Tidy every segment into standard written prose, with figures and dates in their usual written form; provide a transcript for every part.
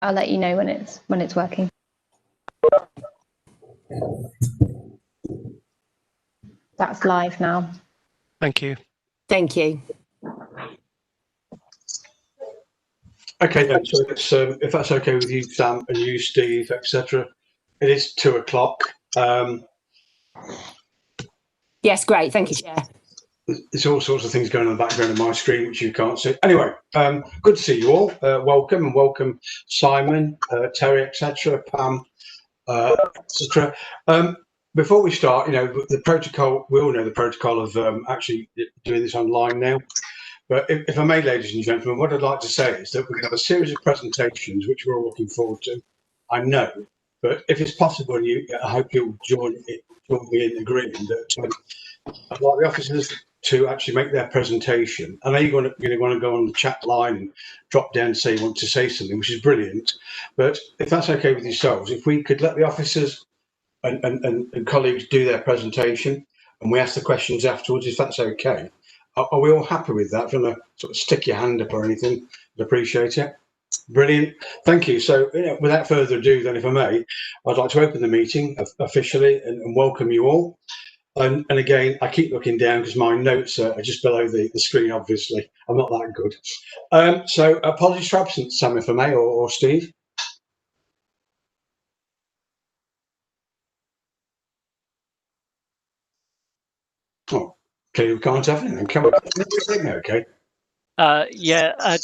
I'll let you know when it's working. That's live now. Thank you. Thank you. Okay then, so it's, if that's okay with you, Sam, and you, Steve, etc. It is 2 o'clock. Yes, great. Thank you, Chair. There's all sorts of things going on in the background of my screen which you can't see. Anyway, good to see you all. Welcome, and welcome Simon, Terry, etc., Pam, etc. Before we start, you know, the protocol, we all know the protocol of actually doing this online now. But if I may, ladies and gentlemen, what I'd like to say is that we're going to have a series of presentations which we're all looking forward to. I know, but if it's possible, I hope you'll join me in agreeing that I'd like the officers to actually make their presentation. I know you're going to want to go on the chat line and drop down and say you want to say something, which is brilliant. But if that's okay with yourselves, if we could let the officers and colleagues do their presentation and we ask the questions afterwards, if that's okay. Are we all happy with that? If you want to sort of stick your hand up or anything, I'd appreciate it. Brilliant. Thank you. So without further ado, then, if I may, I'd like to open the meeting officially and welcome you all. And again, I keep looking down because my notes are just below the screen, obviously. I'm not that good. So apologies for absence, Sam, if I may, or Steve. Oh, okay, we can't have anything, can we? Okay.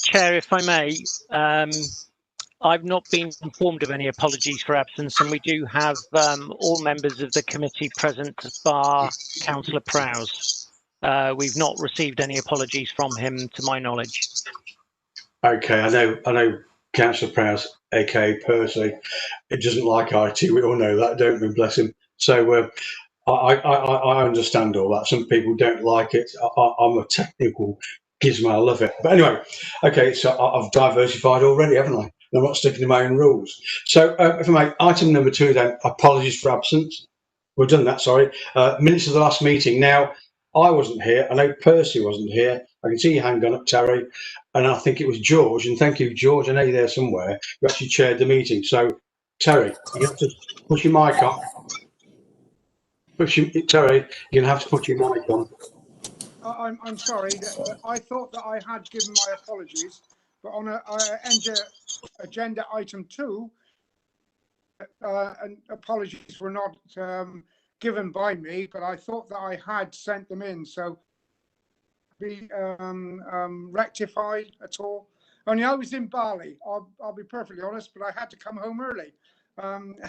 Chair, if I may, I've not been informed of any apologies for absence, and we do have all members of the committee present, bar Councillor Prowse. We've not received any apologies from him, to my knowledge. Okay, I know Councillor Prowse, aka Percy, it doesn't like IT. We all know that, don't we? Bless him. So I understand all that. Some people don't like it. I'm a technical gizmo. I love it. But anyway, okay, so I've diversified already, haven't I? I'm not sticking to my own rules. So if I may, item number 2 then, apologies for absence. We've done that, sorry. Minutes of the last meeting. Now, I wasn't here. I know Percy wasn't here. I can see your hand gone up, Terry. And I think it was George. And thank you, George. I know you're there somewhere. You actually chaired the meeting. So, Terry, you have to push your mic on. Terry, you're going to have to put your mic on. I'm sorry. I thought that I had given my apologies, but on agenda item 2, and apologies were not given by me, but I thought that I had sent them in. So be rectified at all. Only I was in Bali. I'll be perfectly honest, but I had to come home early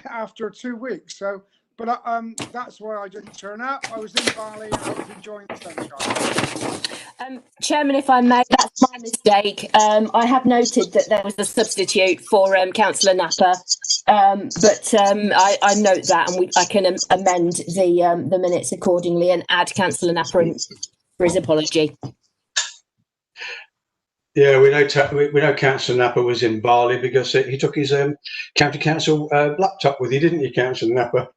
after 2 weeks. So. But that's why I didn't turn up. I was in Bali and I was enjoying the sunshine. Chairman, if I may, that's my mistake. I have noted that there was a substitute for Councillor Napper, but I note that, and I can amend the minutes accordingly and add Councillor Napper in for his apology. Yeah, we know Councillor Napper was in Bali because he took his county council laptop with you, didn't you, Councillor Napper?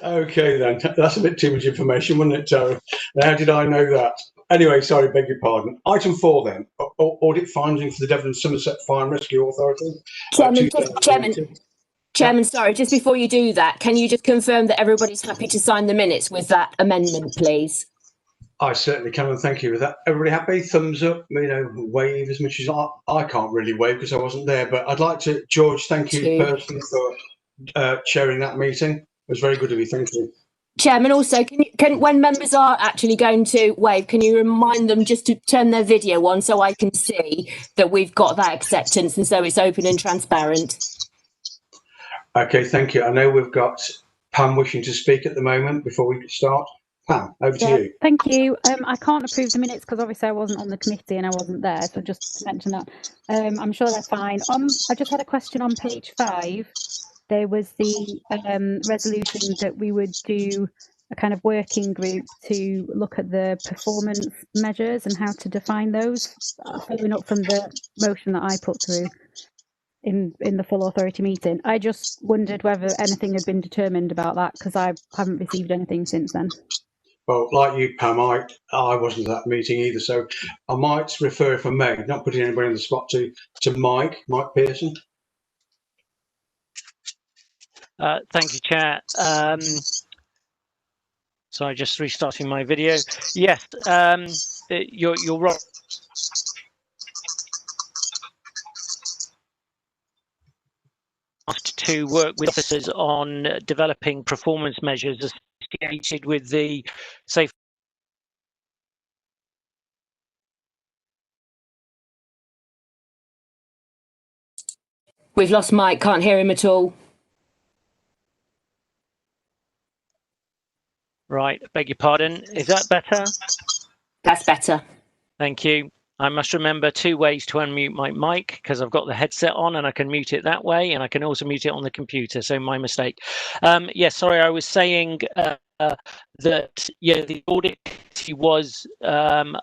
Okay then, that's a bit too much information, wasn't it, Terry? How did I know that? Anyway, sorry, beg your pardon. Item 4 then, audit finding for the Devon and Somerset Fire and Rescue Authority. Chairman, sorry, just before you do that, can you just confirm that everybody's happy to sign the minutes with that amendment, please? I certainly can, and thank you for that. Everybody happy? Thumbs up, wave as much as I can't really wave because I wasn't there, but I'd like to, George, thank you personally for chairing that meeting. It was very good of you, thank you. Chairman, also, can when members are actually going to wave, can you remind them just to turn their video on so I can see that we've got that acceptance and so it's open and transparent? Okay, thank you. I know we've got Pam wishing to speak at the moment before we start. Pam, over to you. Thank you. I can't approve the minutes because obviously I wasn't on the committee and I wasn't there, so just to mention that. I'm sure that's fine. I just had a question on page 5. There was the resolution that we would do a kind of working group to look at the performance measures and how to define those, following up from the motion that I put through in the full authority meeting. I just wondered whether anything had been determined about that because I haven't received anything since then. well, like you, Pam, I wasn't at that meeting either, so I might refer, if I may, not putting anybody on the spot, to Mike Pearson. Thank you, Chair. Sorry, just restarting my video. Yes, you're right. To work with officers on developing performance measures associated with the safe. We've lost Mike, can't hear him at all. Right, beg your pardon. Is that better? That's better. Thank you. I must remember 2 ways to unmute my mic, because I've got the headset on and I can mute it that way, and I can also mute it on the computer. So my mistake. Yes, sorry, I was saying that the audit committee was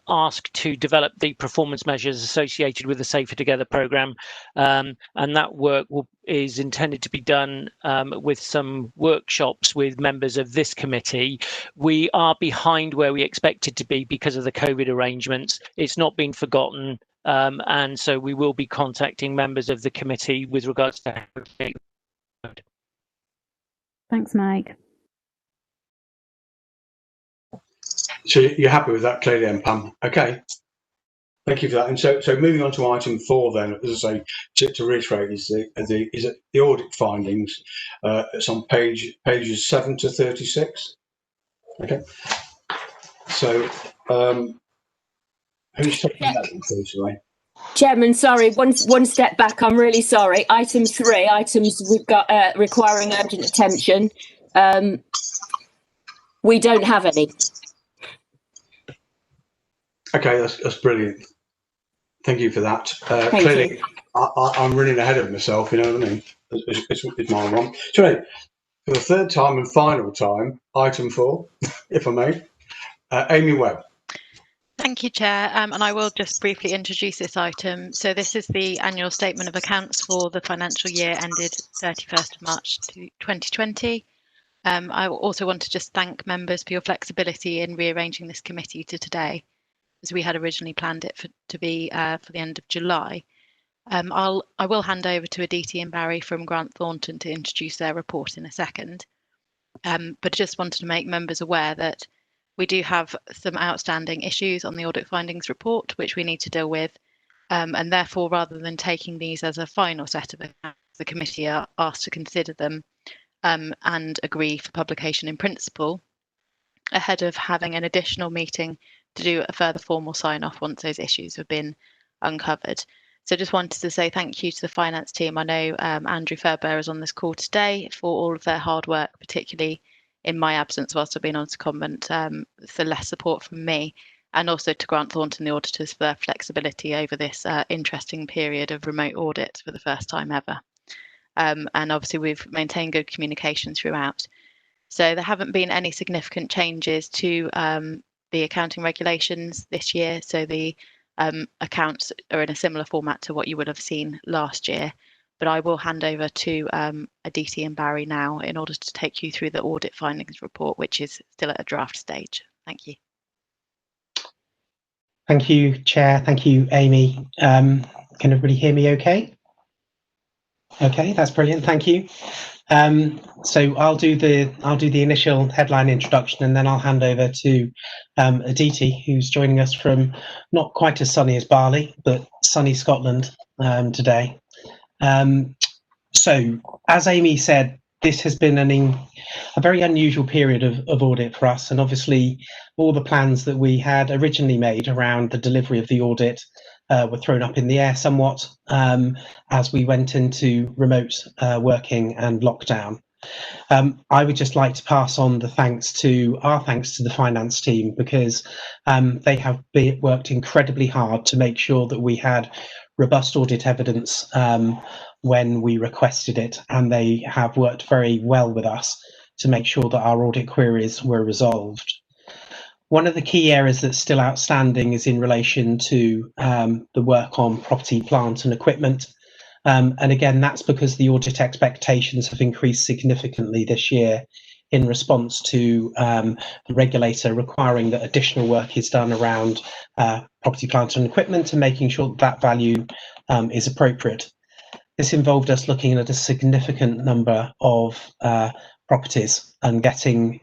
asked to develop the performance measures associated with the Safer Together programme, and that work is intended to be done with some workshops with members of this committee. We are behind where we expected to be because of the COVID arrangements. It's not been forgotten, and so we will be contacting members of the committee with regards to how to take. Thanks, Mike. So you're happy with that, clearly, then, Pam? Okay. Thank you for that. And so moving on to item 4, then, as I say, to reiterate, is the audit findings. It's on pages 7 to 36. Okay. So who's taking that one, please, Elaine? Chairman, sorry, one step back. I'm really sorry. Item 3, items we've got requiring urgent attention. We don't have any. Okay, that's brilliant. Thank you for that. Thank clearly, you. I'm running ahead of myself, you know what I mean? It's my one. So, for the 3rd time and final time, item 4, if I may. Amy Webb. Thank you, Chair. And I will just briefly introduce this item. So this is the annual statement of accounts for the financial year ended 31st of March 2020. I also want to just thank members for your flexibility in rearranging this committee to today, as we had originally planned it to be for the end of July. I will hand over to Aditi and Barry from Grant Thornton to introduce their report in a second. But I just wanted to make members aware that we do have some outstanding issues on the audit findings report, which we need to deal with. And therefore, rather than taking these as a final set of accounts, the committee are asked to consider them and agree for publication in principle ahead of having an additional meeting to do a further formal sign-off once those issues have been uncovered. So just wanted to say thank you to the finance team. I know Andrew Fairbear is on this call today for all of their hard work, particularly in my absence whilst I've been on secondment, for less support from me, and also to Grant Thornton, the auditors, for their flexibility over this interesting period of remote audit for the first time ever. And obviously we've maintained good communication throughout. So there haven't been any significant changes to the accounting regulations this year. So the accounts are in a similar format to what you would have seen last year. But I will hand over to Aditi and Barry now in order to take you through the audit findings report, which is still at a draft stage. Thank you. Thank you, Chair. Thank you, Amy. Can everybody hear me okay? Okay, that's brilliant. Thank you. So I'll do the initial headline introduction, and then I'll hand over to Aditi, who's joining us from not quite as sunny as Bali, but sunny Scotland today. So, as Amy said, this has been a very unusual period of audit for us, and obviously all the plans that we had originally made around the delivery of the audit were thrown up in the air somewhat as we went into remote working and lockdown. I would just like to pass on our thanks to the finance team, because they have worked incredibly hard to make sure that we had robust audit evidence when we requested it, and they have worked very well with us to make sure that our audit queries were resolved. One of the key areas that's still outstanding is in relation to the work on property, plant and equipment. And again, that's because the audit expectations have increased significantly this year in response to the regulator requiring that additional work is done around property, plant and equipment, and making sure that value is appropriate. This involved us looking at a significant number of properties and getting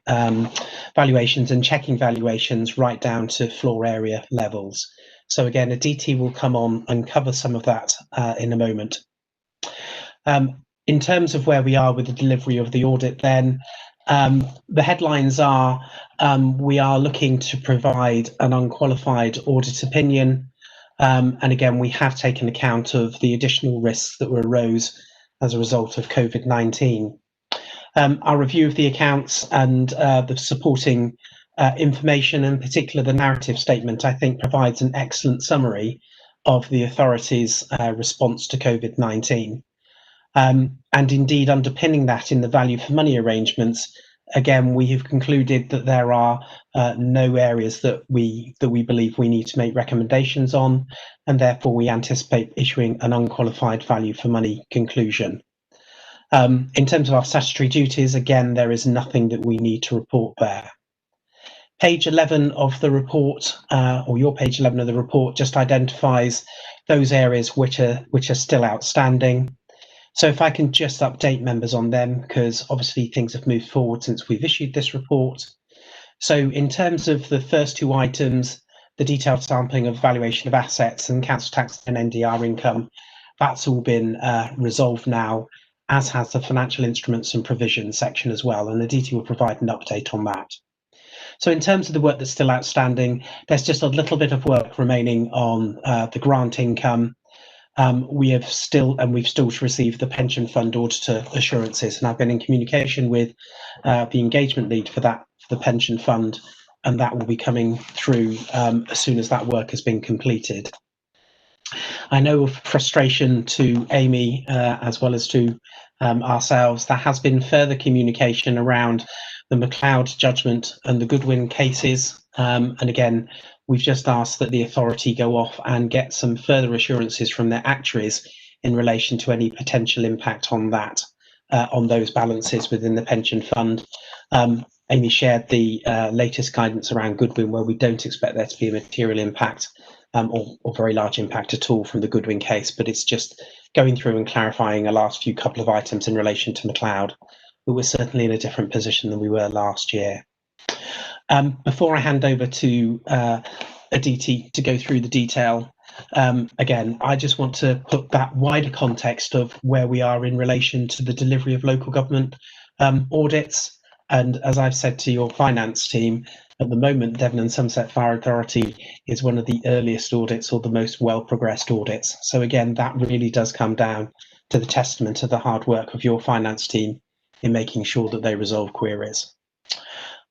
valuations and checking valuations right down to floor area levels. So again, a DT will come on and cover some of that in a moment. In terms of where we are with the delivery of the audit, then the headlines are we are looking to provide an unqualified audit opinion. And again, we have taken account of the additional risks that arose as a result of COVID-19. Our review of the accounts and the supporting information, in particular the narrative statement, I think provides an excellent summary of the authorities' response to COVID-19. And indeed, underpinning that in the value for money arrangements, again, we have concluded that there are no areas that we believe we need to make recommendations on, and therefore we anticipate issuing an unqualified value for money conclusion. In terms of our statutory duties, again, there is nothing that we need to report there. Page 11 of the report, or your page 11 of the report, just identifies those areas which are still outstanding. So if I can just update members on them, because obviously things have moved forward since we've issued this report. So in terms of the first two items, the detailed sampling of valuation of assets and council tax and NDR income, that's all been resolved now, as has the financial instruments and provisions section as well, and the DT will provide an update on that. So in terms of the work that's still outstanding, there's just a little bit of work remaining on the grant income. We've still to receive the pension fund auditor assurances, and I've been in communication with the engagement lead for the pension fund, and that will be coming through as soon as that work has been completed. I know of frustration to Amy as well as to ourselves. There has been further communication around the McLeod judgment and the Goodwin cases, and again, we've just asked that the authority go off and get some further assurances from their actuaries in relation to any potential impact on that, on those balances within the pension fund. Amy shared the latest guidance around Goodwin, where we don't expect there to be a material impact or very large impact at all from the Goodwin case, but it's just going through and clarifying a last few couple of items in relation to McLeod. But we're certainly in a different position than we were last year. Before I hand over to Aditi to go through the detail, again, I just want to put that wider context of where we are in relation to the delivery of local government audits. And as I've said to your finance team, at the moment, Devon and Somerset Fire Authority is one of the earliest audits or the most well-progressed audits. So again, that really does come down to the testament to the hard work of your finance team in making sure that they resolve queries.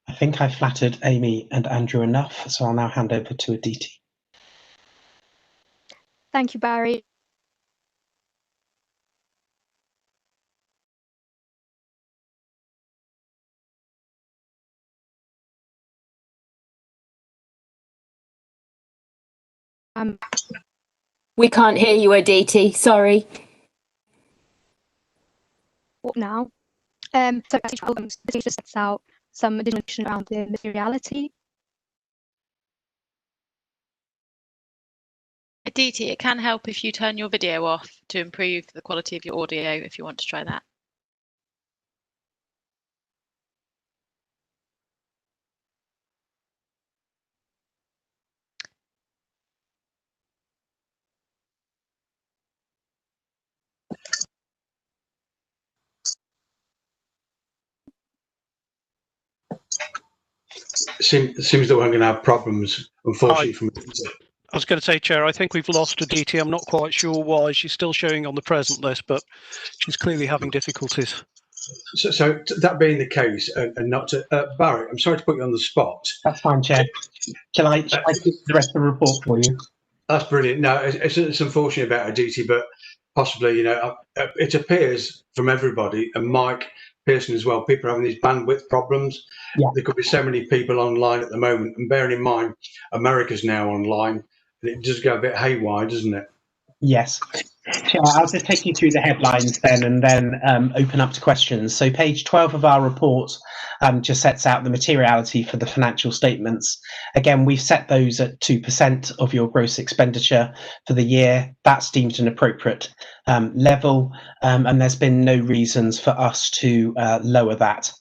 I think I flattered Amy and Andrew enough, so I'll now hand over to Aditi. Thank you, Barry. We can't hear you, Aditi. Sorry. What now? So the data sets out some additional information around the materiality. Aditi, it can help if you turn your video off to improve the quality of your audio if you want to try that. Seems that we're going to have problems, unfortunately. I was going to say, Chair, I think we've lost Aditi. I'm not quite sure why. She's still showing on the present list, but she's clearly having difficulties. So that being the case, and not to Barry, I'm sorry to put you on the spot. That's fine, Chair. Shall I do the rest of the report for you? That's brilliant. No, it's unfortunate about Aditi, but possibly, you know, it appears from everybody, and Mike Pearson as well, people are having these bandwidth problems. Yeah. There could be so many people online at the moment, and bearing in mind, America's now online, and it does go a bit haywire, doesn't it? Yes. Sure, I'll just take you through the headlines then and then open up to questions. So page 12 of our report just sets out the materiality for the financial statements. Again, we've set those at 2% of your gross expenditure for the year. That's deemed an appropriate level, and there's been no reasons for us to lower that.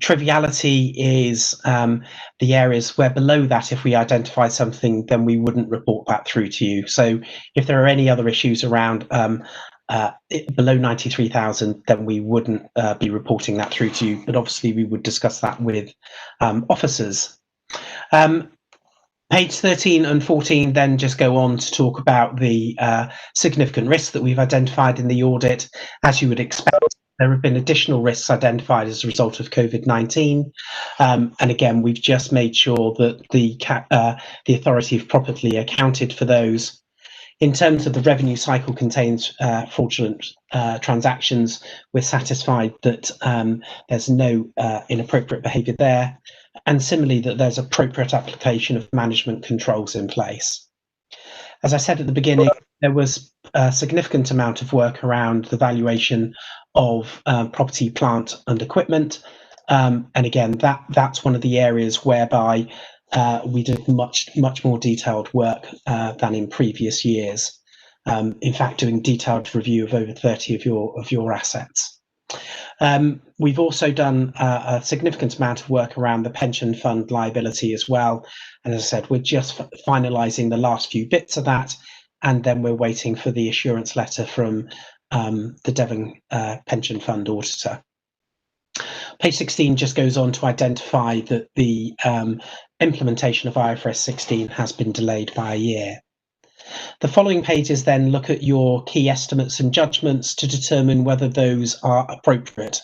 Triviality is the areas where below that, if we identify something, then we wouldn't report that through to you. So if there are any other issues around below 93,000, then we wouldn't be reporting that through to you, but obviously we would discuss that with officers. Page 13 and 14 then just go on to talk about the significant risks that we've identified in the audit. As you would expect, there have been additional risks identified as a result of COVID-19. And again, we've just made sure that the authority have properly accounted for those. In terms of the revenue cycle contains fraudulent transactions, we're satisfied that there's no inappropriate behaviour there, and similarly that there's appropriate application of management controls in place. As I said at the beginning, there was a significant amount of work around the valuation of property, plant and equipment. And again, that's one of the areas whereby we did much more detailed work than in previous years. In fact, doing detailed review of over 30 of your assets. We've also done a significant amount of work around the pension fund liability as well. And as I said, we're just finalising the last few bits of that, and then we're waiting for the assurance letter from the Devon pension fund auditor. Page 16 just goes on to identify that the implementation of IFRS 16 has been delayed by a year. The following pages then look at your key estimates and judgments to determine whether those are appropriate.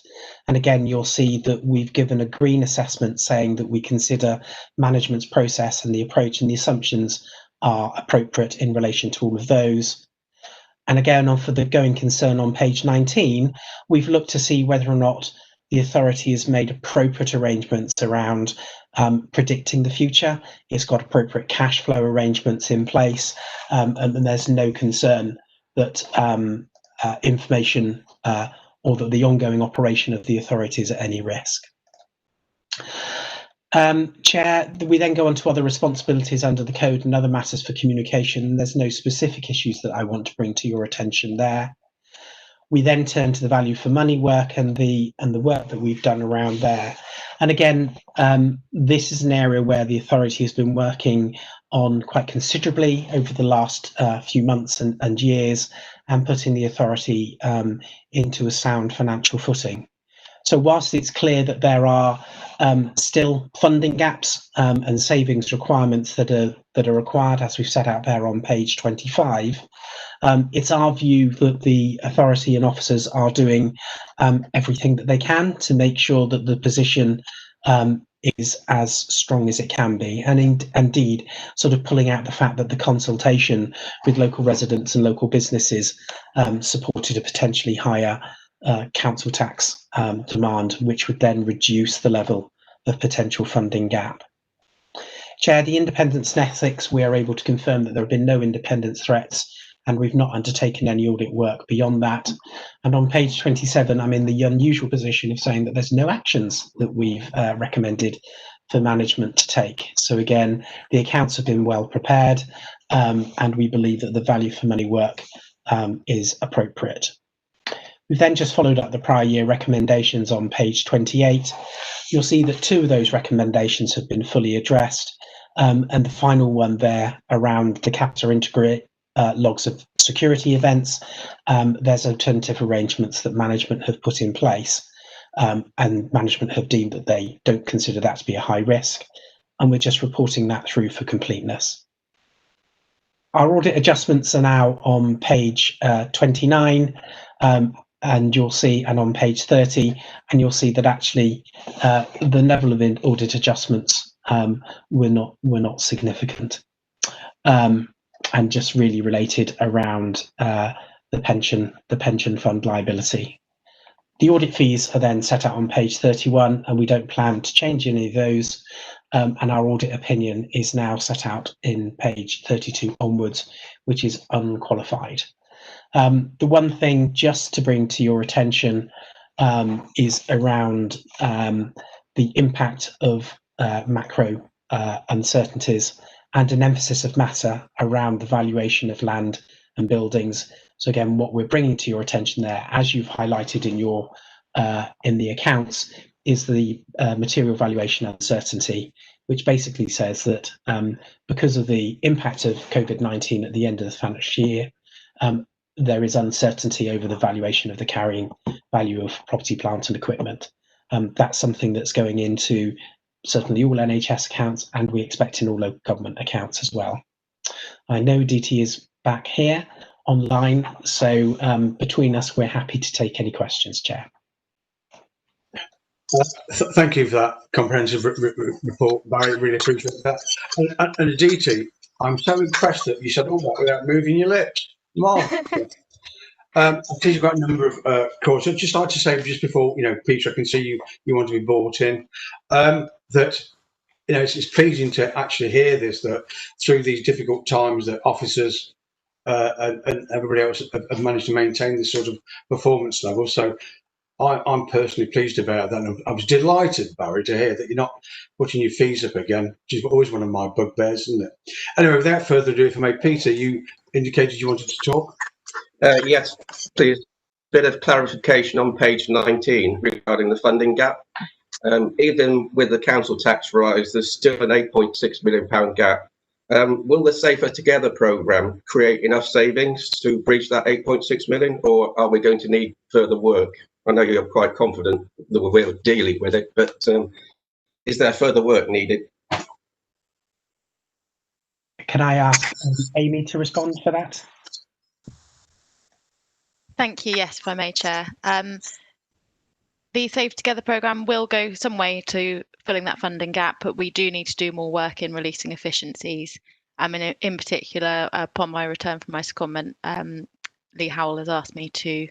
And again, you'll see that we've given a green assessment saying that we consider management's process and the approach and the assumptions are appropriate in relation to all of those. And again, for the going concern on page 19, we've looked to see whether or not the authority has made appropriate arrangements around predicting the future. It's got appropriate cash flow arrangements in place, and there's no concern that information or that the ongoing operation of the authority is at any risk. Chair, we then go on to other responsibilities under the code and other matters for communication. There's no specific issues that I want to bring to your attention there. We then turn to the value for money work and the work that we've done around there. And again, this is an area where the authority has been working on quite considerably over the last few months and years, and putting the authority into a sound financial footing. So whilst it's clear that there are still funding gaps and savings requirements that are required, as we've set out there on page 25, it's our view that the authority and officers are doing everything that they can to make sure that the position is as strong as it can be, and indeed sort of pulling out the fact that the consultation with local residents and local businesses supported a potentially higher council tax demand, which would then reduce the level of potential funding gap. Chair, the independence and ethics, we are able to confirm that there have been no independence threats, and we've not undertaken any audit work beyond that. And on page 27, I'm in the unusual position of saying that there's no actions that we've recommended for management to take. So again, the accounts have been well prepared, and we believe that the value for money work is appropriate. We've then just followed up the prior year recommendations on page 28. You'll see that 2 of those recommendations have been fully addressed, and the final one there around the capture integrate logs of security events, there's alternative arrangements that management have put in place, and management have deemed that they don't consider that to be a high risk, and we're just reporting that through for completeness. Our audit adjustments are now on page 29, and you'll see, and on page 30, and you'll see that actually the level of audit adjustments were not significant. And just really related around the pension fund liability. The audit fees are then set out on page 31, and we don't plan to change any of those. And our audit opinion is now set out in page 32 onwards, which is unqualified. The one thing just to bring to your attention is around the impact of macro uncertainties and an emphasis of matter around the valuation of land and buildings. So again, what we're bringing to your attention there, as you've highlighted in your in the accounts, is the material valuation uncertainty, which basically says that because of the impact of COVID-19 at the end of the financial year, there is uncertainty over the valuation of the carrying value of property, plant and equipment. That's something that's going into certainly all NHS accounts, and we expect in all local government accounts as well. I know DT is back here online, so between us, we're happy to take any questions, Chair. Thank you for that comprehensive report, Barry. Really appreciate that. And DT, I'm so impressed that you said all that without moving your lips. I think you've got a number of calls. I'd just like to say, just before, Peter, I can see you want to be brought in, that it's pleasing to actually hear this, that through these difficult times that officers and everybody else have managed to maintain this sort of performance level. So I'm personally pleased about that. And I was delighted, Barry, to hear that you're not putting your fees up again, which is always one of my bugbears, isn't it? Anyway, without further ado, if I may, Peter, you indicated you wanted to talk. Yes, please. Bit of clarification on page 19 regarding the funding gap. Even with the council tax rise, there's still an £8.6 million gap. Will the Safer Together programme create enough savings to breach that 8.6 million, or are we going to need further work? I know you're quite confident that we're dealing with it, but is there further work needed? Can I ask Amy to respond for that? Thank you. Yes, if I may, Chair. The Safe Together programme will go some way to filling that funding gap, but we do need to do more work in releasing efficiencies. In particular, upon my return from my secondment, Lee Howell has asked me to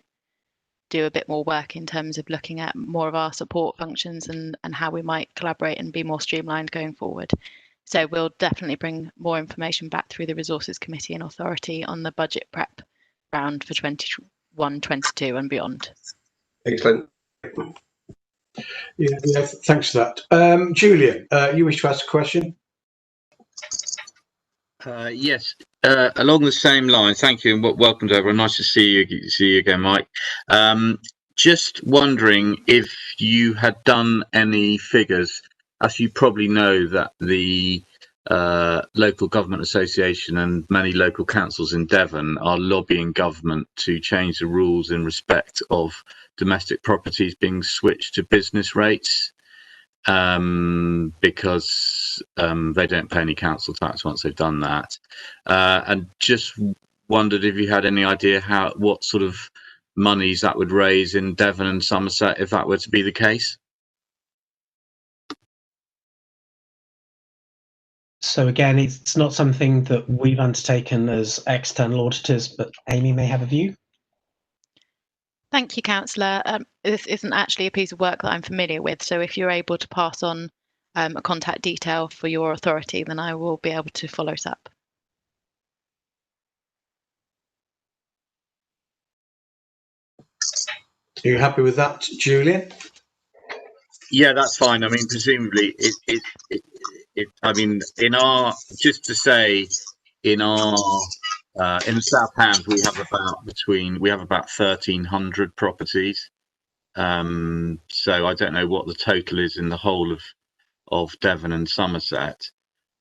do a bit more work in terms of looking at more of our support functions and how we might collaborate and be more streamlined going forward. So we'll definitely bring more information back through the Resources Committee and Authority on the budget prep round for 21-22 and beyond. Excellent. Yeah, thanks for that. Julian, you wish to ask a question? Yes, along the same line. Thank you, and welcome to everyone. Nice to see you again, Mike. Just wondering if you had done any figures, as you probably know that the local government association and many local councils in Devon are lobbying government to change the rules in respect of domestic properties being switched to business rates, because they don't pay any council tax once they've done that. And just wondered if you had any idea what sort of monies that would raise in Devon and Somerset if that were to be the case. So again, it's not something that we've undertaken as external auditors, but Amy may have a view. Thank you, Councillor. This isn't actually a piece of work that I'm familiar with, so if you're able to pass on a contact detail for your authority, then I will be able to follow it up. Are you happy with that, Julian? Yeah, that's fine. I mean, presumably, I mean, in our, just to say, in our in the South Hams, we have about 1,300 properties. So I don't know what the total is in the whole of Devon and Somerset.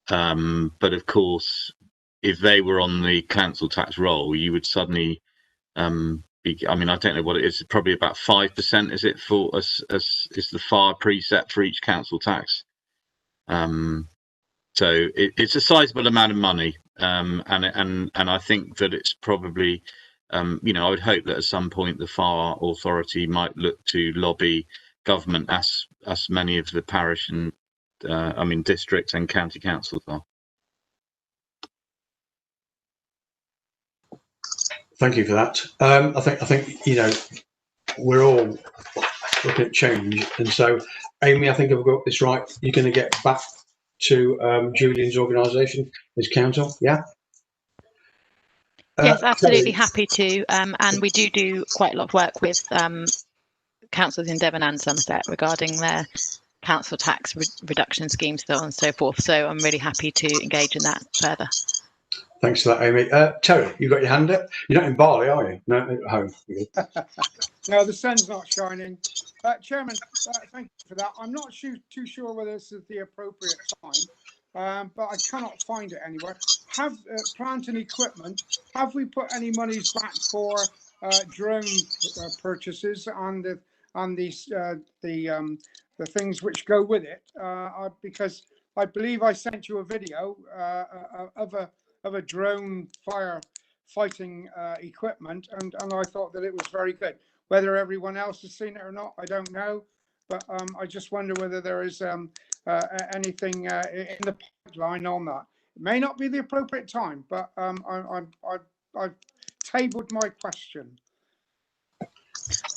But of course, if they were on the council tax roll, you would suddenly I mean, I don't know what it is. Probably about 5%. Is it for us? Is the FAR preset for each council tax? So it's a sizable amount of money, and I think that it's probably, I would hope that at some point the FAR authority might look to lobby government, as many of the parish and district and county councils are. Thank you for that. I think we're all looking at change, and so Amy, I think if I've got this right, you're going to get back to Julian's organisation, his council, yeah. Yes, absolutely Terry, happy to. And we do quite a lot of work with councils in Devon and Somerset regarding their council tax reduction schemes, so on and so forth. So I'm really happy to engage in that further. Thanks for that, Amy. Terry, you got your hand up? You're not in Bali, are you? No, at home. No, the sun's not shining. Chairman, thank you for that. I'm not too sure whether this is the appropriate time, but I cannot find it anywhere. Have plant and equipment, have we put any monies back for drone purchases and the things which go with it? Because I believe I sent you a video of a drone fighting equipment, and I thought that it was very good. Whether everyone else has seen it or not, I don't know, but I just wonder whether there is anything in the pipeline on that. It may not be the appropriate time, but I've tabled my question.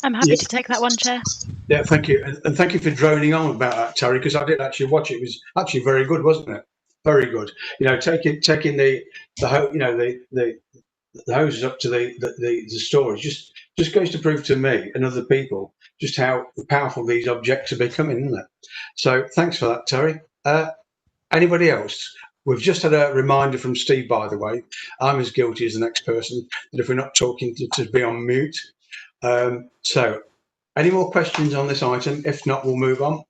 I'm happy to take that one, Chair. Yeah, thank you, and thank you for droning on about that, Terry, because I did actually watch it. It was actually very good, wasn't it? Very good. You know, taking the hoses up to the storage just goes to prove to me and other people just how powerful these objects are becoming, isn't it? So thanks for that, Terry. Anybody else? We've just had a reminder from Steve, by the way. I'm as guilty as the next person that if we're not talking to be on mute. So any more questions on this item? If not, we'll move on.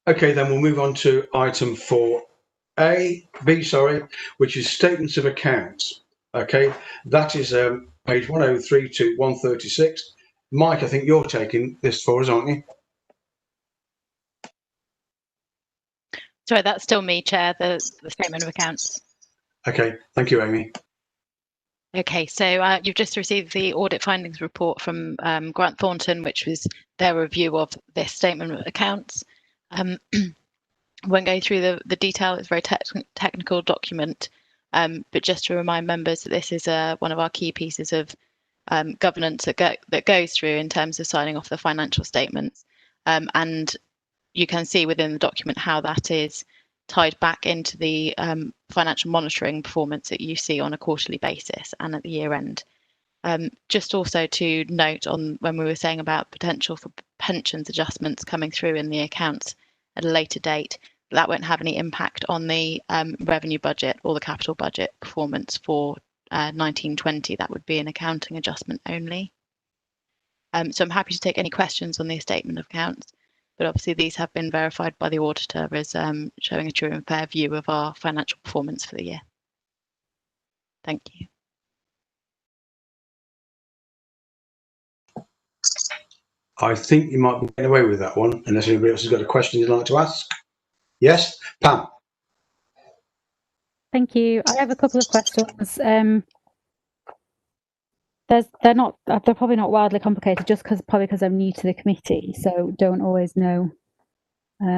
Okay, then we'll move on to item 4B, sorry, which is statements of accounts. Okay, that is page 103 to 136. Mike, I think you're taking this for us, aren't you? Sorry, that's still me, Chair, the statement of accounts. Okay, thank you, Amy. Okay, so you've just received the audit findings report from Grant Thornton, which was their review of this statement of accounts. Won't go through the detail, it's a very technical document, but just to remind members that this is one of our key pieces of governance that goes through in terms of signing off the financial statements. And you can see within the document how that is tied back into the financial monitoring performance that you see on a quarterly basis and at the year end. Just also to note on when we were saying about potential for pensions adjustments coming through in the accounts at a later date, that won't have any impact on the revenue budget or the capital budget performance for 1920. That would be an accounting adjustment only. So I'm happy to take any questions on the statement of accounts, but obviously these have been verified by the auditor as showing a true and fair view of our financial performance for the year. Thank you. I think you might be getting away with that one, unless anybody else has got a question you'd like to ask. Yes, Pam. Thank you. I have a couple of questions. They're probably not wildly complicated, just probably because I'm new to the committee, so don't always know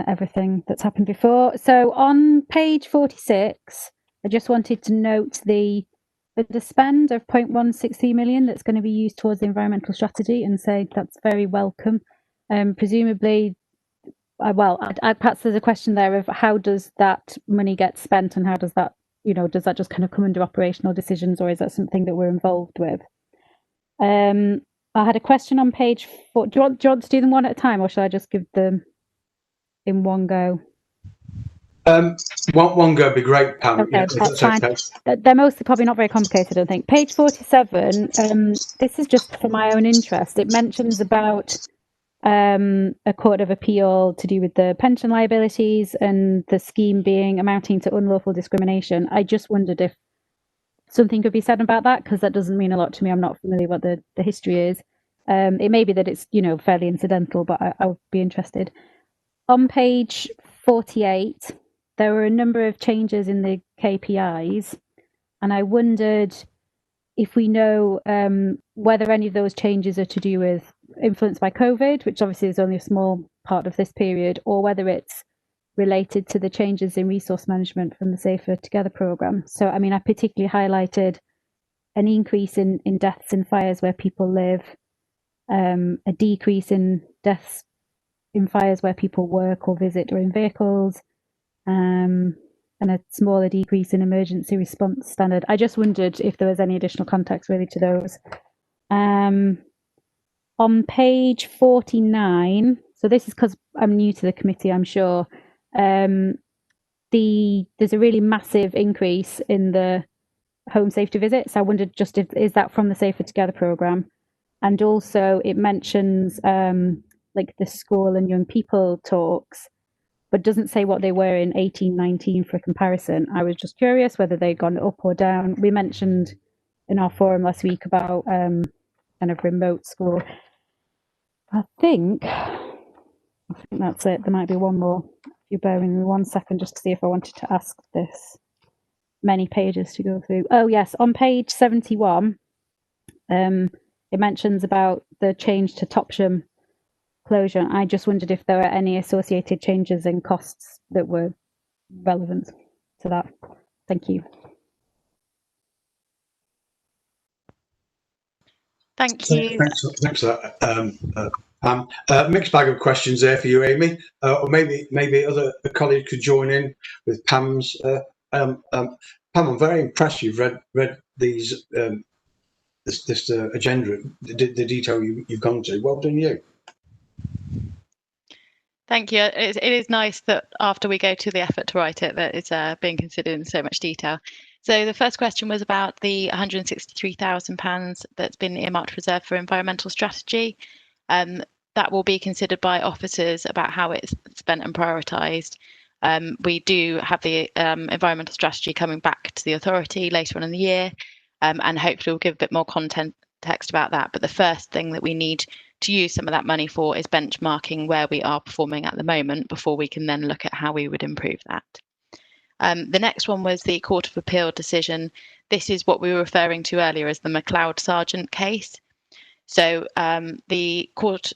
everything that's happened before. So on page 46, I just wanted to note the spend of 0.163 million that's going to be used towards the environmental strategy and say that's very welcome. Presumably, perhaps there's a question there of how does that money get spent and how does that, does that just kind of come under operational decisions, or is that something that we're involved with? I had a question on page 4. Do you want to do them one at a time, or should I just give them in one go? One go would be great, Pam. Okay, Yeah, that's fine. okay. They're mostly probably not very complicated, I think. Page 47, this is just for my own interest. It mentions about a court of appeal to do with the pension liabilities and the scheme being amounting to unlawful discrimination. I just wondered if something could be said about that, because that doesn't mean a lot to me. I'm not familiar what the history is. It may be that it's, fairly incidental, but I would be interested. On page 48, there were a number of changes in the KPIs, and I wondered if we know whether any of those changes are to do with influenced by COVID, which obviously is only a small part of this period, or whether it's related to the changes in resource management from the Safer Together programme. So, I mean, I particularly highlighted an increase in deaths in fires where people live, a decrease in deaths in fires where people work or visit or in vehicles, a and a smaller decrease in emergency response standard. I just wondered if there was any additional context really to those. On page 49, so this is because I'm new to the committee, I'm sure, there's a really massive increase in the home safety visits. I wondered just if, is that from the Safer Together programme? And also it mentions like the school and young people talks, but doesn't say what they were in 18-19 for comparison. I was just curious whether they'd gone up or down. We mentioned in our forum last week about kind of remote school. I think that's it. There might be one more. If you bear with me 1 second just to see if I wanted to ask this. Many pages to go through. Oh yes, on page 71, it mentions about the change to Topsham closure. I just wondered if there were any associated changes in costs that were relevant to that. Thank you. Thank you. Thanks for that. Mixed bag of questions there for you, Amy, or maybe other colleagues could join in with Pam's. Pam, I'm very impressed you've read these this agenda, the detail you've gone to. Well done, you. Thank you. It is nice that after we go to the effort to write it, that it's being considered in so much detail. So the first question was about the £163,000 that's been earmarked reserved for environmental strategy. That will be considered by officers about how it's spent and prioritised. We do have the environmental strategy coming back to the authority later on in the year, and hopefully we'll give a bit more context about that. But the first thing that we need to use some of that money for is benchmarking where we are performing at the moment before we can then look at how we would improve that. The next one was the Court of Appeal decision. This is what we were referring to earlier as the McLeod Sargent case. So the Court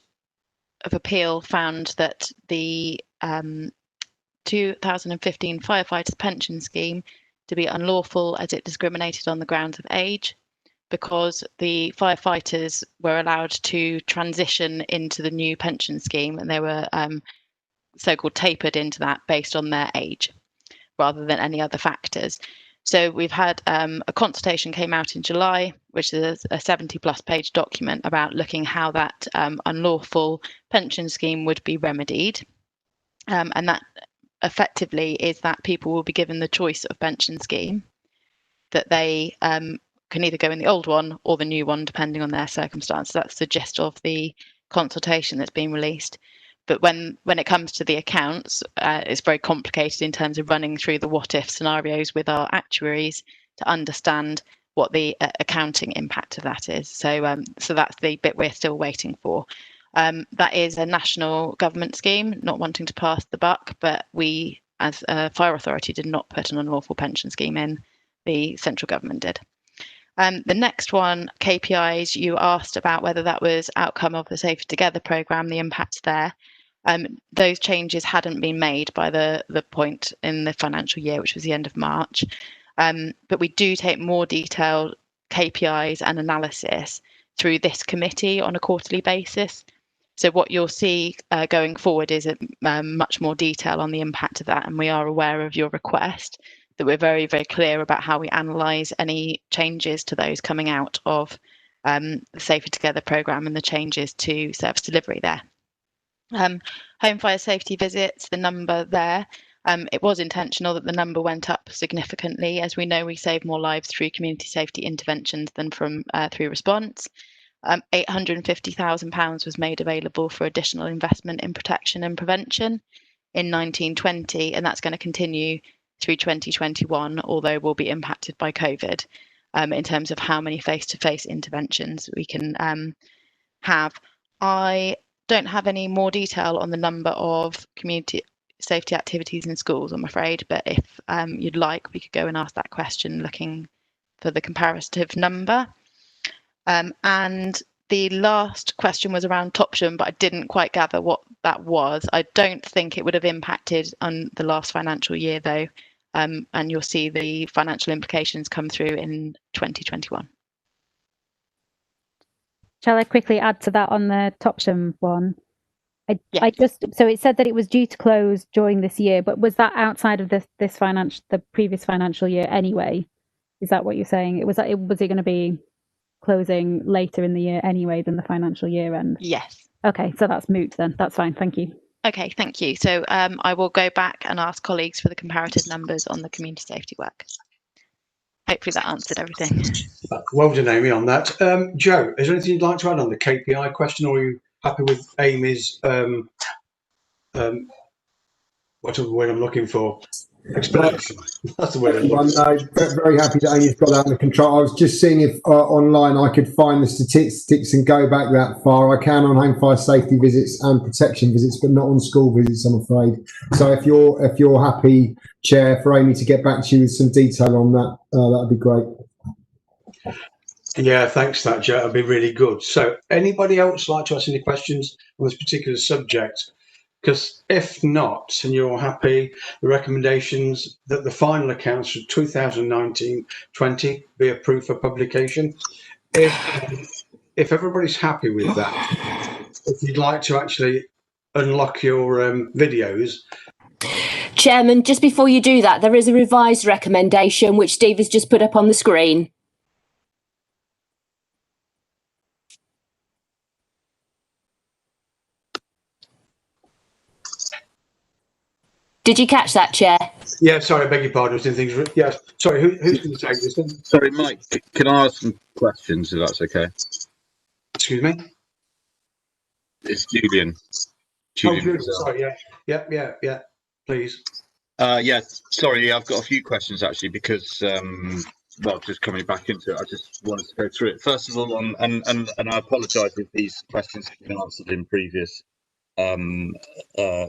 of Appeal found that the 2015 firefighters pension scheme to be unlawful as it discriminated on the grounds of age, because the firefighters were allowed to transition into the new pension scheme and they were so-called tapered into that based on their age rather than any other factors. So we've had a consultation came out in July, which is a 70+ page document about looking how that unlawful pension scheme would be remedied. And that effectively is that people will be given the choice of pension scheme, that they can either go in the old one or the new one, depending on their circumstances. That's the gist of the consultation that's been released. But when it comes to the accounts, it's very complicated in terms of running through the what-if scenarios with our actuaries to understand what the accounting impact of that is. So, so that's the bit we're still waiting for. That is a national government scheme, not wanting to pass the buck, but we, as a fire authority, did not put an unlawful pension scheme in. The central government did. The next one, KPIs, you asked about whether that was outcome of the Safer Together programme, the impacts there. Those changes hadn't been made by the point in the financial year, which was the end of March. But we do take more detailed KPIs and analysis through this committee on a quarterly basis. So what you'll see going forward is much more detail on the impact of that. And we are aware of your request, that we're very, very clear about how we analyse any changes to those coming out of the Safer Together programme and the changes to service delivery there. Home fire safety visits, the number there, it was intentional that the number went up significantly. As we know, we save more lives through community safety interventions than from through response. £850,000 was made available for additional investment in protection and prevention in 1920, and that's going to continue through 2021, although will be impacted by COVID in terms of how many face-to-face interventions we can have. I don't have any more detail on the number of community safety activities in schools, I'm afraid, but if you'd like, we could go and ask that question looking for the comparative number. And the last question was around Topsham, but I didn't quite gather what that was. I don't think it would have impacted on the last financial year, though, and you'll see the financial implications come through in 2021. Shall I quickly add to that on the Topsham one? I just, so it said that it was due to close during this year, but was that outside of the previous financial year anyway? Is that what you're saying? Was it going to be closing later in the year anyway than the financial year end? Yes. Okay, so that's moot then. That's fine. Thank you. Okay, thank you. So I will go back and ask colleagues for the comparative numbers on the community safety work. Hopefully that answered everything. Well done, Amy, on that. Joe, is there anything you'd like to add on the KPI question, or are you happy with Amy's, whatever word I'm looking for, explanation? That's the word I'm looking for. Very happy that Amy's got that under control. I was just seeing if online I could find the statistics and go back that far. I can on home fire safety visits and protection visits, but not on school visits, I'm afraid. So if you're happy, Chair, for Amy to get back to you with some detail on that, that'd be great. Yeah, thanks for that, Joe. That'd be really good. So anybody else like to ask any questions on this particular subject? Because if not, and you're happy, the recommendations that the final accounts for 2019-20 be approved for publication. If everybody's happy with that, if you'd like to actually unlock your videos. Chairman, just before you do that, there is a revised recommendation which Steve has just put up on the screen. Did you catch that, Chair? Yeah, sorry, I beg your pardon. I was doing things. Yes, sorry. Who's going to take this then? Sorry, Mike. Can I ask some questions if that's okay? Excuse me. It's Julian. Julian, sorry. Yeah. Please. Yeah. Sorry, I've got a few questions actually because well, just coming back into it, I just wanted to go through it. First of all, and I apologise if these questions have been answered in previous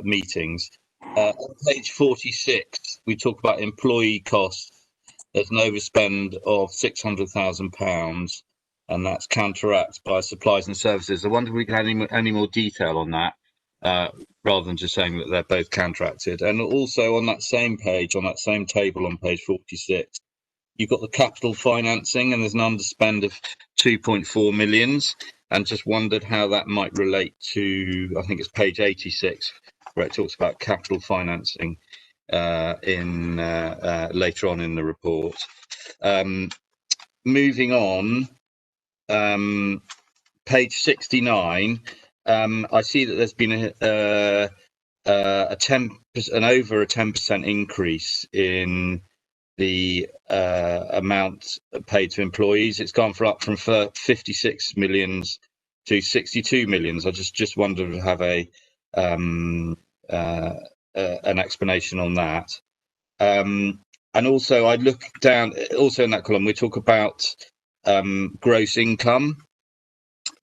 meetings. On page 46, we talk about employee costs. There's an overspend of £600,000, and that's counteracted by supplies and services. I wonder if we can have any more detail on that, rather than just saying that they're both counteracted. And also on that same page, on that same table on page 46, you've got the capital financing, and there's an underspend of 2.4 million, and just wondered how that might relate to, I think it's page 86, where it talks about capital financing in later on in the report. Moving on, page 69, I see that there's been an over a 10% increase in the amount paid to employees. It's gone up from 56 million to 62 million. I just wondered to have an explanation on that. And also I look down, also in that column, we talk about gross income,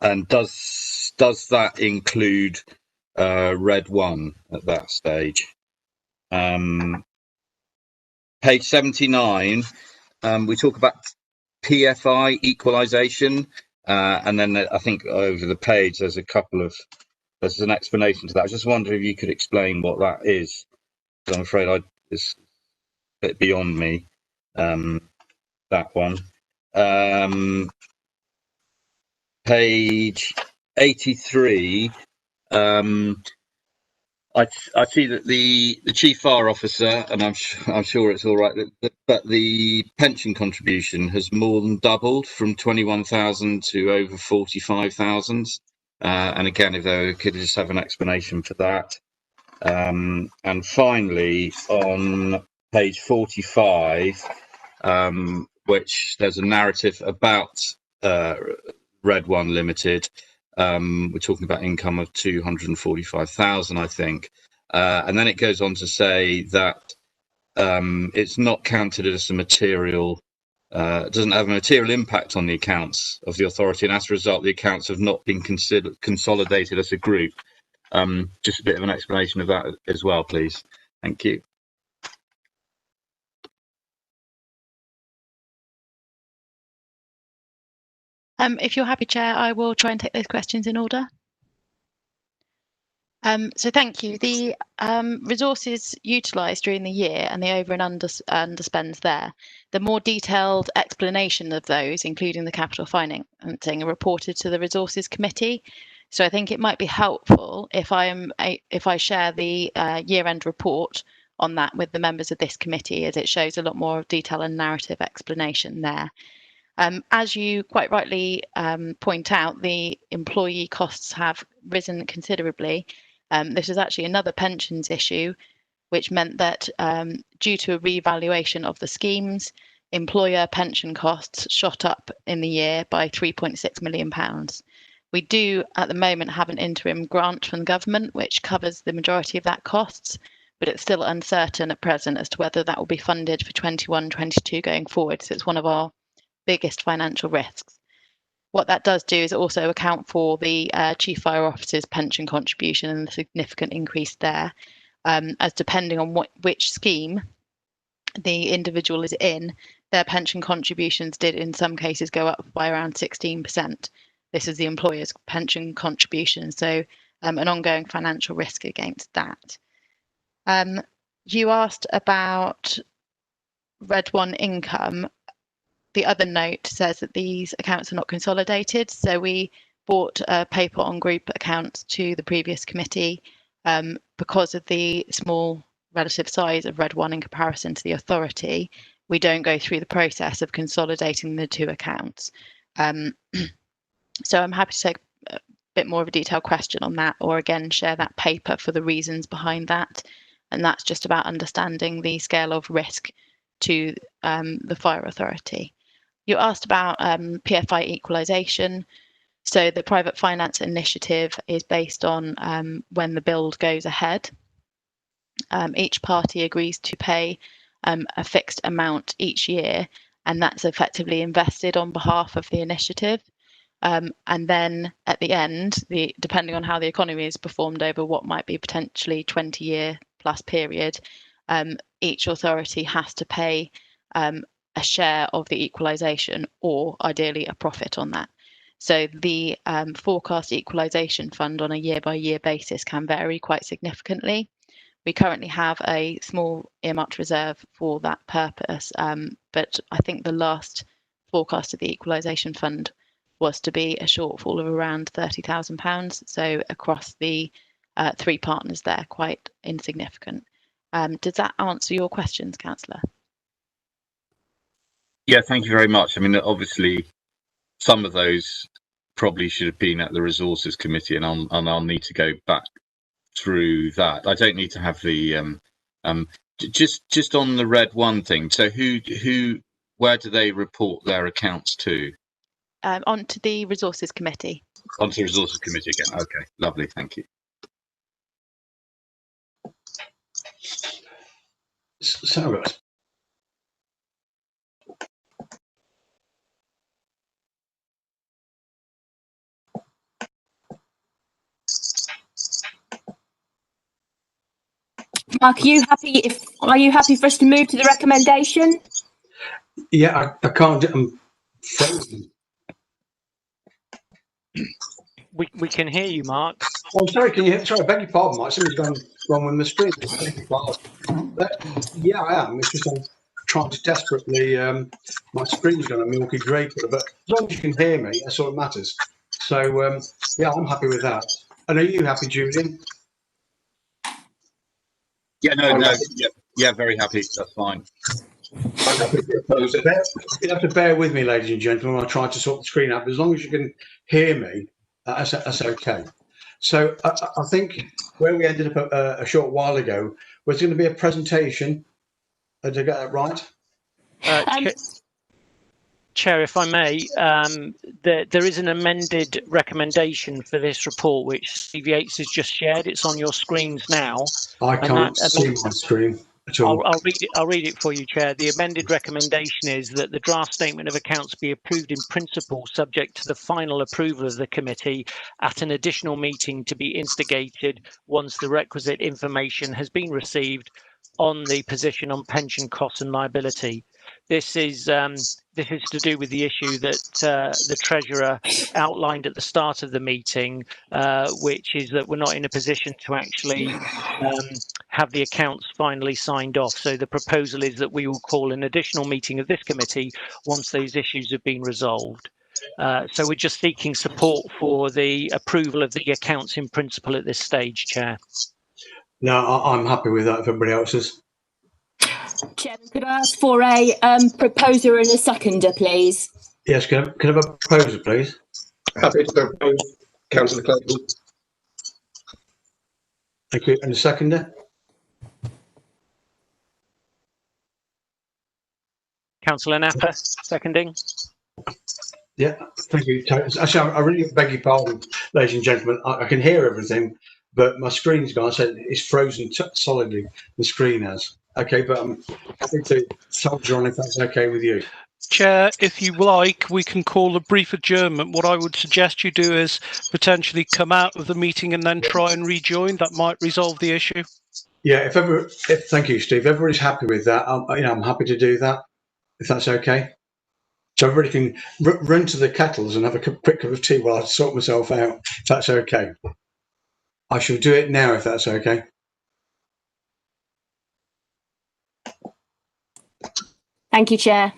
and does that include Red 1 at that stage? Page 79, we talk about PFI equalisation, and then I think over the page there's there's an explanation to that. I just wonder if you could explain what that is, because I'm afraid it's a bit beyond me, that one. Page 83, I see that the chief fire officer, and I'm sure it's all right, but the pension contribution has more than doubled from 21,000 to over 45,000. And again, if they could just have an explanation for that. And finally, on page 45, which there's a narrative about Red 1 Limited. We're talking about income of 245,000, I think, and then it goes on to say that it's not counted as a material, doesn't have a material impact on the accounts of the authority, and as a result, the accounts have not been consolidated as a group. Just a bit of an explanation of that as well, please. Thank you. If you're happy, Chair, I will try and take those questions in order. So thank you. The resources utilised during the year and the over and underspends there, the more detailed explanation of those, including the capital financing, are reported to the Resources Committee. So I think it might be helpful if I share the year-end report on that with the members of this committee, as it shows a lot more detail and narrative explanation there. As you quite rightly point out, the employee costs have risen considerably. This is actually another pensions issue, which meant that due to a revaluation of the schemes, employer pension costs shot up in the year by £3.6 million. We do at the moment have an interim grant from the government which covers the majority of that costs, but it's still uncertain at present as to whether that will be funded for 21-22 going forward. So it's one of our biggest financial risks. What that does do is also account for the Chief Fire Officer's pension contribution and the significant increase there, as depending on which scheme the individual is in, their pension contributions did in some cases go up by around 16%. This is the employer's pension contribution, so an ongoing financial risk against that. You asked about Red 1 income. The other note says that these accounts are not consolidated, so we brought a paper on group accounts to the previous committee because of the small relative size of Red 1 in comparison to the authority. We don't go through the process of consolidating the two accounts. So I'm happy to take a bit more of a detailed question on that, or again share that paper for the reasons behind that. And that's just about understanding the scale of risk to the fire authority. You asked about PFI equalisation. So the private finance initiative is based on when the build goes ahead. Each party agrees to pay a fixed amount each year, and that's effectively invested on behalf of the initiative. And then at the end, depending on how the economy is performed over what might be potentially 20-year plus period, each authority has to pay a share of the equalisation, or ideally a profit on that. So the forecast equalisation fund on a year-by-year basis can vary quite significantly. We currently have a small earmarked reserve for that purpose, but I think the last forecast of the equalisation fund was to be a shortfall of around £30,000. So across the three partners there, quite insignificant. Does that answer your questions, Councillor? Yeah, thank you very much. I mean, obviously, some of those probably should have been at the Resources Committee, and I'll need to go back through that. I don't need to have the just on the Red 1 thing. So where do they report their accounts to? Onto the Resources Committee. Onto the Resources Committee again. Okay, lovely, thank you. So, Mark, are you happy for us to move to the recommendation? yeah, I can't. I'm frozen. We can hear you, Mark. Oh, I'm sorry. Can you? Sorry, I beg your pardon, Mike. Something's gone wrong with the screen. Yeah, I am. It's just I'm trying to desperately. My screen's gone a milky grey colour, but as long as you can hear me, that's all that matters. So yeah, I'm happy with that. And are you happy, Julian? Yeah, no, yeah, very happy. That's fine. You have to bear with me, ladies and gentlemen. I try to sort the screen out, but as long as you can hear me, that's okay. So I think where we ended up a short while ago was going to be a presentation. Did I get that right? Chair, if I may, there is an amended recommendation for this report, which Steve Yates has just shared. It's on your screens now. I can't see my screen at all. I'll read it for you, Chair. The amended recommendation is that the draft statement of accounts be approved in principle, subject to the final approval of the committee at an additional meeting to be instigated once the requisite information has been received on the position on pension costs and liability. This is to do with the issue that the Treasurer outlined at the start of the meeting, which is that we're not in a position to actually have the accounts finally signed off. So the proposal is that we will call an additional meeting of this committee once those issues have been resolved. So we're just seeking support for the approval of the accounts in principle at this stage, Chair. No, I'm happy with that if everybody else is. Chairman, could I ask for a proposer and a seconder, please? Yes, can I have a proposer, please? Happy to propose, Councillor Clayton. Thank you. And a seconder? Councillor Napper, seconding. Yeah, thank you. Actually, I really beg your pardon, ladies and gentlemen. I can hear everything, but my screen's gone. I said it's frozen solidly. The screen has. Okay, but I'm happy to soldier on if that's okay with you. Chair, if you like, we can call a brief adjournment. What I would suggest you do is potentially come out of the meeting and then try and rejoin. That might resolve the issue. Yeah, thank you, Steve. If everybody's happy with that, I'm happy to do that, if that's okay. So everybody can run to the kettles and have a quick cup of tea while I sort myself out, if that's okay. I shall do it now, if that's okay. Thank you, Chair.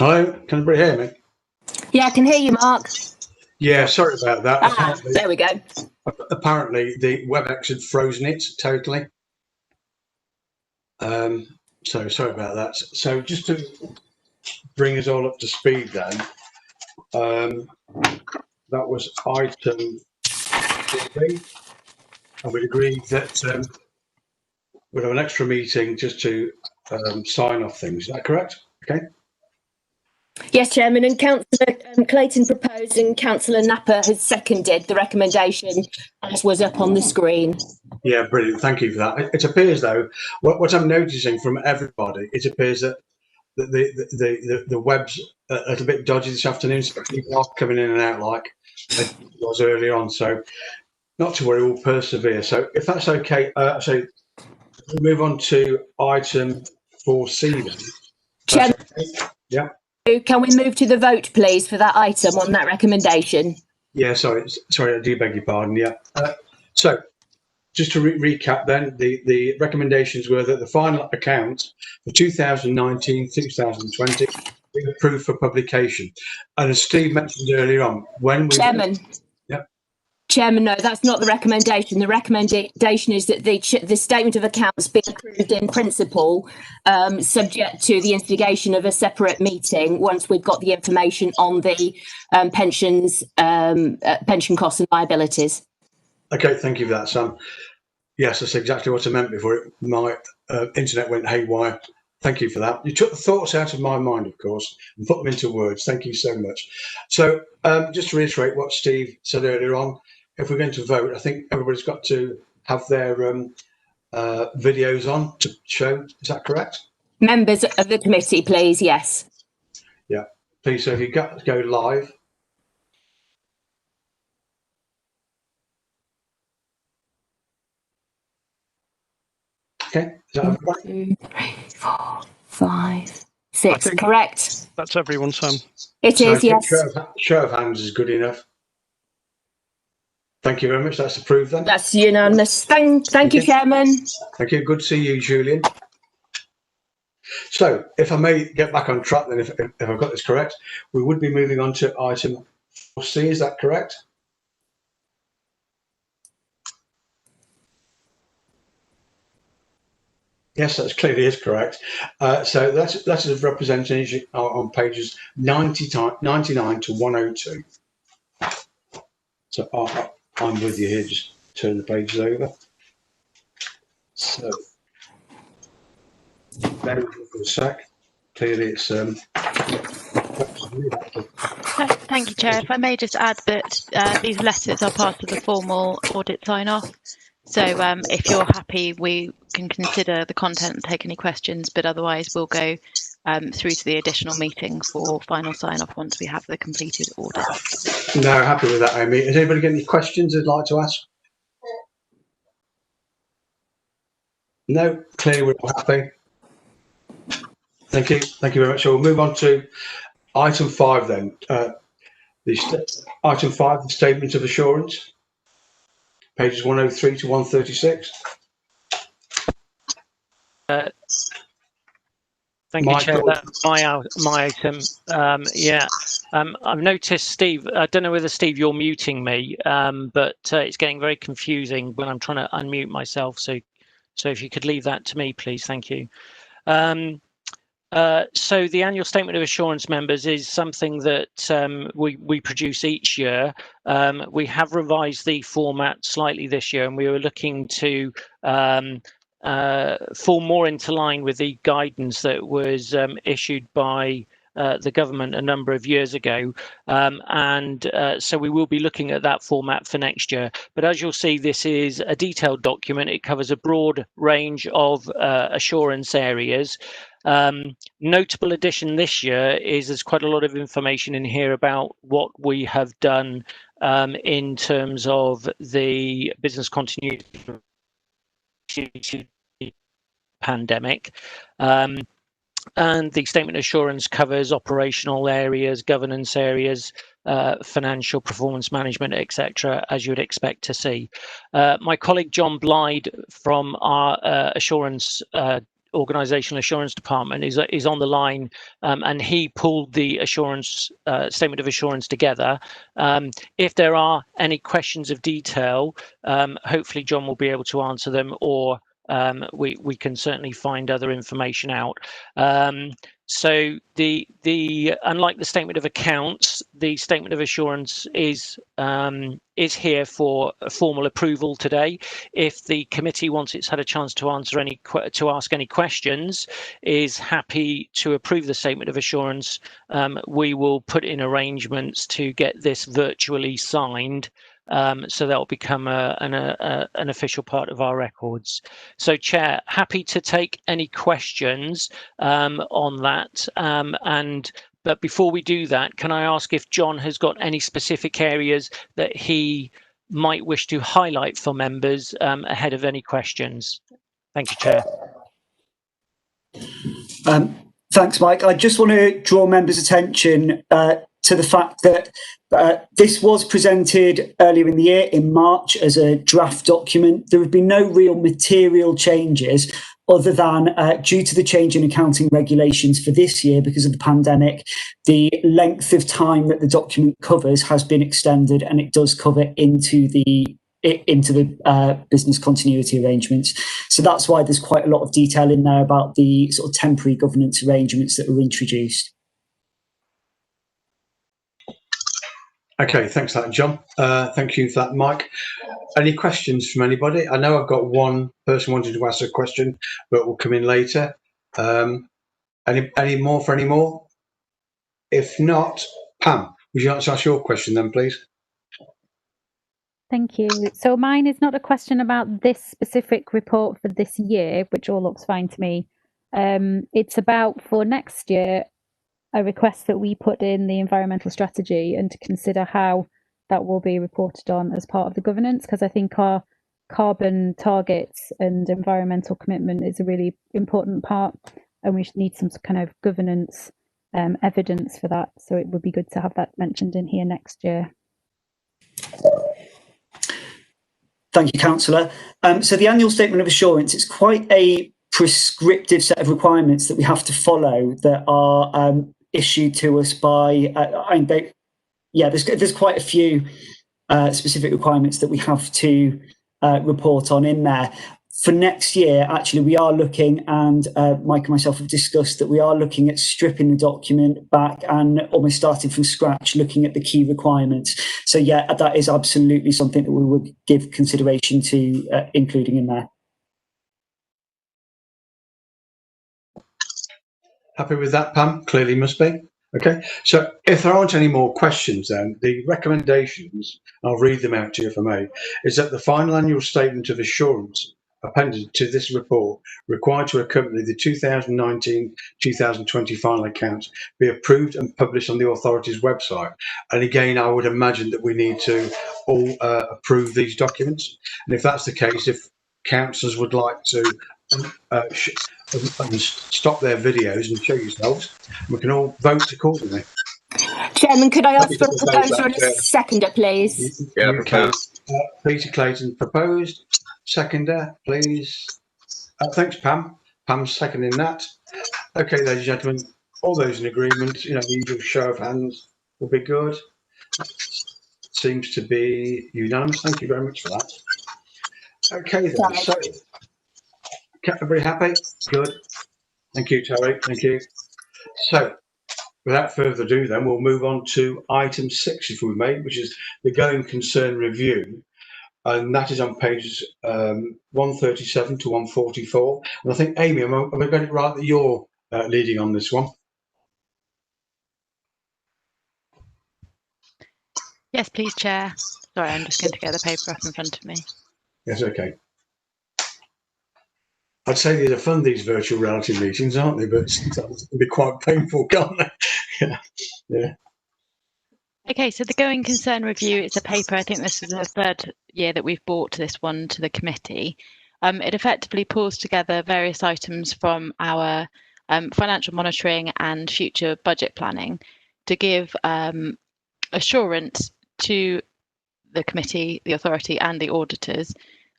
Hello, can everybody hear me? Yeah, I can hear you, Mark. Yeah, sorry about that. There we go. Apparently the WebEx had frozen it totally. So sorry about that. So just to bring us all up to speed then, that was item 3, and we'd agreed that we'd have an extra meeting just to sign off things. Is that correct? Okay. Yes, Chairman, and Councillor Clayton proposed and Councillor Napper has seconded the recommendation as was up on the screen. Yeah, brilliant. Thank you for that. It appears, though, what I'm noticing from everybody, it appears that the web's a little bit dodgy this afternoon. So people are coming in and out like it was earlier on. So not to worry, we'll persevere. So if that's okay, so we'll move on to item 4C then. Chairman, okay. Yeah. Can we move to the vote, please, for that item on that recommendation? Yeah, sorry, I do beg your pardon. Yeah. So just to recap then, the recommendations were that the final account for 2019-2020 be approved for publication. And as Steve mentioned earlier on, when we... Chairman. Yeah. Chairman, no, that's not the recommendation. The recommendation is that the statement of accounts be approved in principle, subject to the instigation of a separate meeting once we've got the information on the pension costs and liabilities. Okay, thank you for that, Sam. Yes, that's exactly what I meant before my internet went haywire. Thank you for that. You took the thoughts out of my mind, of course, and put them into words. Thank you so much. So just to reiterate what Steve said earlier on, if we're going to vote, I think everybody's got to have their videos on to show. Is that correct? Members of the committee, please. Yes. Yeah. Please, so if you go live. Okay. Is that everybody? 1, 2, 3, 4, 5, 6. Correct. That's everyone, Sam. It is, yes. Show of hands is good enough. Thank you very much. That's approved then. That's unanimous. Thank you, Chairman. Thank you. Good to see you, Julian. So, if I may get back on track then, if I've got this correct, we would be moving on to item 4C. Is that correct? Yes, that clearly is correct. So that's a representation on pages 99 to 102. So I'm with you here. Just turn the pages over. So bear with me for a sec. Clearly, it's. Thank you, Chair. If I may just add that these letters are part of the formal audit sign-off. So if you're happy, we can consider the content and take any questions, but otherwise we'll go through to the additional meeting for final sign-off once we have the completed audit. No, happy with that, Amy. Has anybody got any questions they'd like to ask? No, clearly we're all happy. Thank you. Thank you very much. So we'll move on to item 5 then. Item 5, the statement of assurance, pages 103 to 136. Thank you, Chair. That's my item. I've noticed, Steve, I don't know whether, Steve, you're muting me, but it's getting very confusing when I'm trying to unmute myself. So if you could leave that to me, please. Thank you. So the annual statement of assurance, members, is something that we produce each year. We have revised the format slightly this year, and we were looking to fall more into line with the guidance that was issued by the government a number of years ago. So we will be looking at that format for next year. But as you'll see, this is a detailed document. It covers a broad range of assurance areas. Notable addition this year is there's quite a lot of information in here about what we have done in terms of the business continuity pandemic. And the statement of assurance covers operational areas, governance areas, financial performance management, etc., as you would expect to see. My colleague John Blyde from our assurance Organisational Assurance Department is on the line, and he pulled the assurance statement of assurance together. If there are any questions of detail, hopefully John will be able to answer them, or we can certainly find other information out. So unlike the statement of accounts, the statement of assurance is here for formal approval today. If the committee, once it's had a chance to ask any questions, is happy to approve the statement of assurance, we will put in arrangements to get this virtually signed. So that will become an official part of our records. So, Chair, happy to take any questions on that. But before we do that, can I ask if John has got any specific areas that he might wish to highlight for members ahead of any questions? Thank you, Chair. Thanks, Mike. I just want to draw members' attention to the fact that this was presented earlier in the year, in March, as a draft document. There have been no real material changes other than due to the change in accounting regulations for this year because of the pandemic, the length of time that the document covers has been extended, and it does cover into the business continuity arrangements. So that's why there's quite a lot of detail in there about the sort of temporary governance arrangements that were introduced. Okay, thanks for that, John. Thank you for that, Mike. Any questions from anybody? I know I've got one person wanting to ask a question, but we'll come in later. Any more for any more? If not, Pam, would you like to ask your question then, please? Thank you. So mine is not a question about this specific report for this year, which all looks fine to me. It's about, for next year, a request that we put in the environmental strategy and to consider how that will be reported on as part of the governance, because I think our carbon targets and environmental commitment is a really important part, and we need some kind of governance evidence for that. So it would be good to have that mentioned in here next year. Thank you, Councillor. So the annual statement of assurance is quite a prescriptive set of requirements that we have to follow that are issued to us by, there's quite a few specific requirements that we have to report on in there. For next year, actually, we are looking, and Mike and myself have discussed that we are looking at stripping the document back and almost starting from scratch, looking at the key requirements. So yeah, that is absolutely something that we would give consideration to including in there. Happy with that, Pam? Clearly must be. Okay, so if there aren't any more questions, then the recommendations, I'll read them out to you if I may, is that the final annual statement of assurance appended to this report required to accompany the 2019-2020 final accounts be approved and published on the authority's website. And again, I would imagine that we need to all approve these documents. And if that's the case, if councillors would like to stop their videos and show yourselves, we can all vote accordingly. Chairman, could I ask for a proposer and a seconder, please? You can. Peter Clayton proposed. Seconder, please. Thanks, Pam. Pam's seconding that. Okay, ladies and gentlemen, all those in agreement, the usual show of hands will be good. Seems to be unanimous. Thank you very much for that. Okay, then. So, everybody happy? Good. Thank you, Terry. Thank you. So, without further ado, then we'll move on to item 6, if we may, which is the going concern review. And that is on pages 137 to 144. And I think, Amy, have I got it right that you're leading on this one? Yes, please, Chair. Sorry, I'm just going to get the paper up in front of me. Yes, okay. I'd say these are fun, these virtual reality meetings, aren't they? But sometimes it can be quite painful, can't they? Yeah. Okay, so the going concern review is a paper. I think this is the third year that we've brought this one to the committee. It effectively pulls together various items from our financial monitoring and future budget planning to give assurance to the committee, the authority and the auditors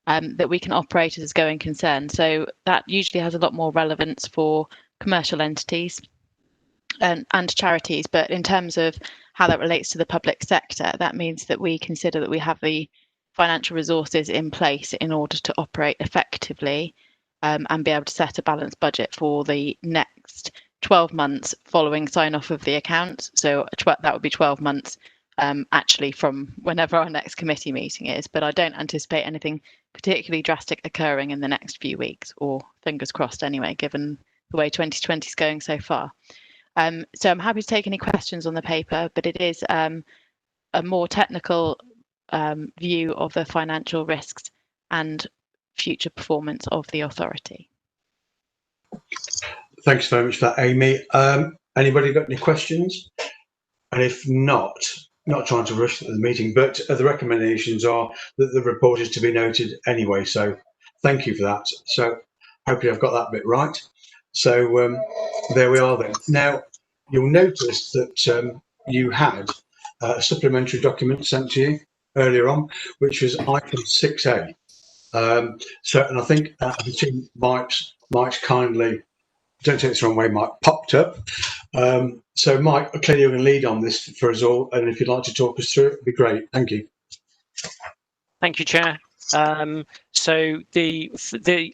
that we can operate as a going concern. So that usually has a lot more relevance for commercial entities and charities. But in terms of how that relates to the public sector, that means that we consider that we have the financial resources in place in order to operate effectively and be able to set a balanced budget for the next 12 months following sign off of the accounts. So that would be 12 months actually from whenever our next committee meeting is. But I don't anticipate anything particularly drastic occurring in the next few weeks, or fingers crossed anyway, given the way 2020 is going so far. So I'm happy to take any questions on the paper, but it is a more technical view of the financial risks and future performance of the authority. Thanks very much for that, Amy. Anybody got any questions? And if not trying to rush the meeting, but the recommendations are that the report is to be noted anyway. So thank you for that. So hopefully I've got that bit right. So there we are then. Now, you'll notice that you had a supplementary document sent to you earlier on, which was item 6A. And I think Mike's kindly, don't take this the wrong way, Mike, popped up. So Mike, clearly you're going to lead on this for us all, and if you'd like to talk us through it, it'd be great. Thank you. Thank you, Chair. So the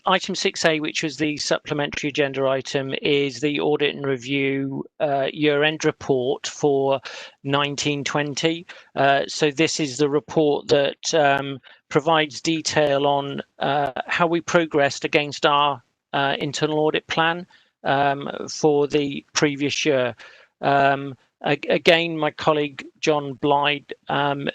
item 6A, which was the supplementary agenda item, is the audit and review year-end report for 1920. So this is the report that provides detail on how we progressed against our internal audit plan for the previous year. Again, my colleague John Blyde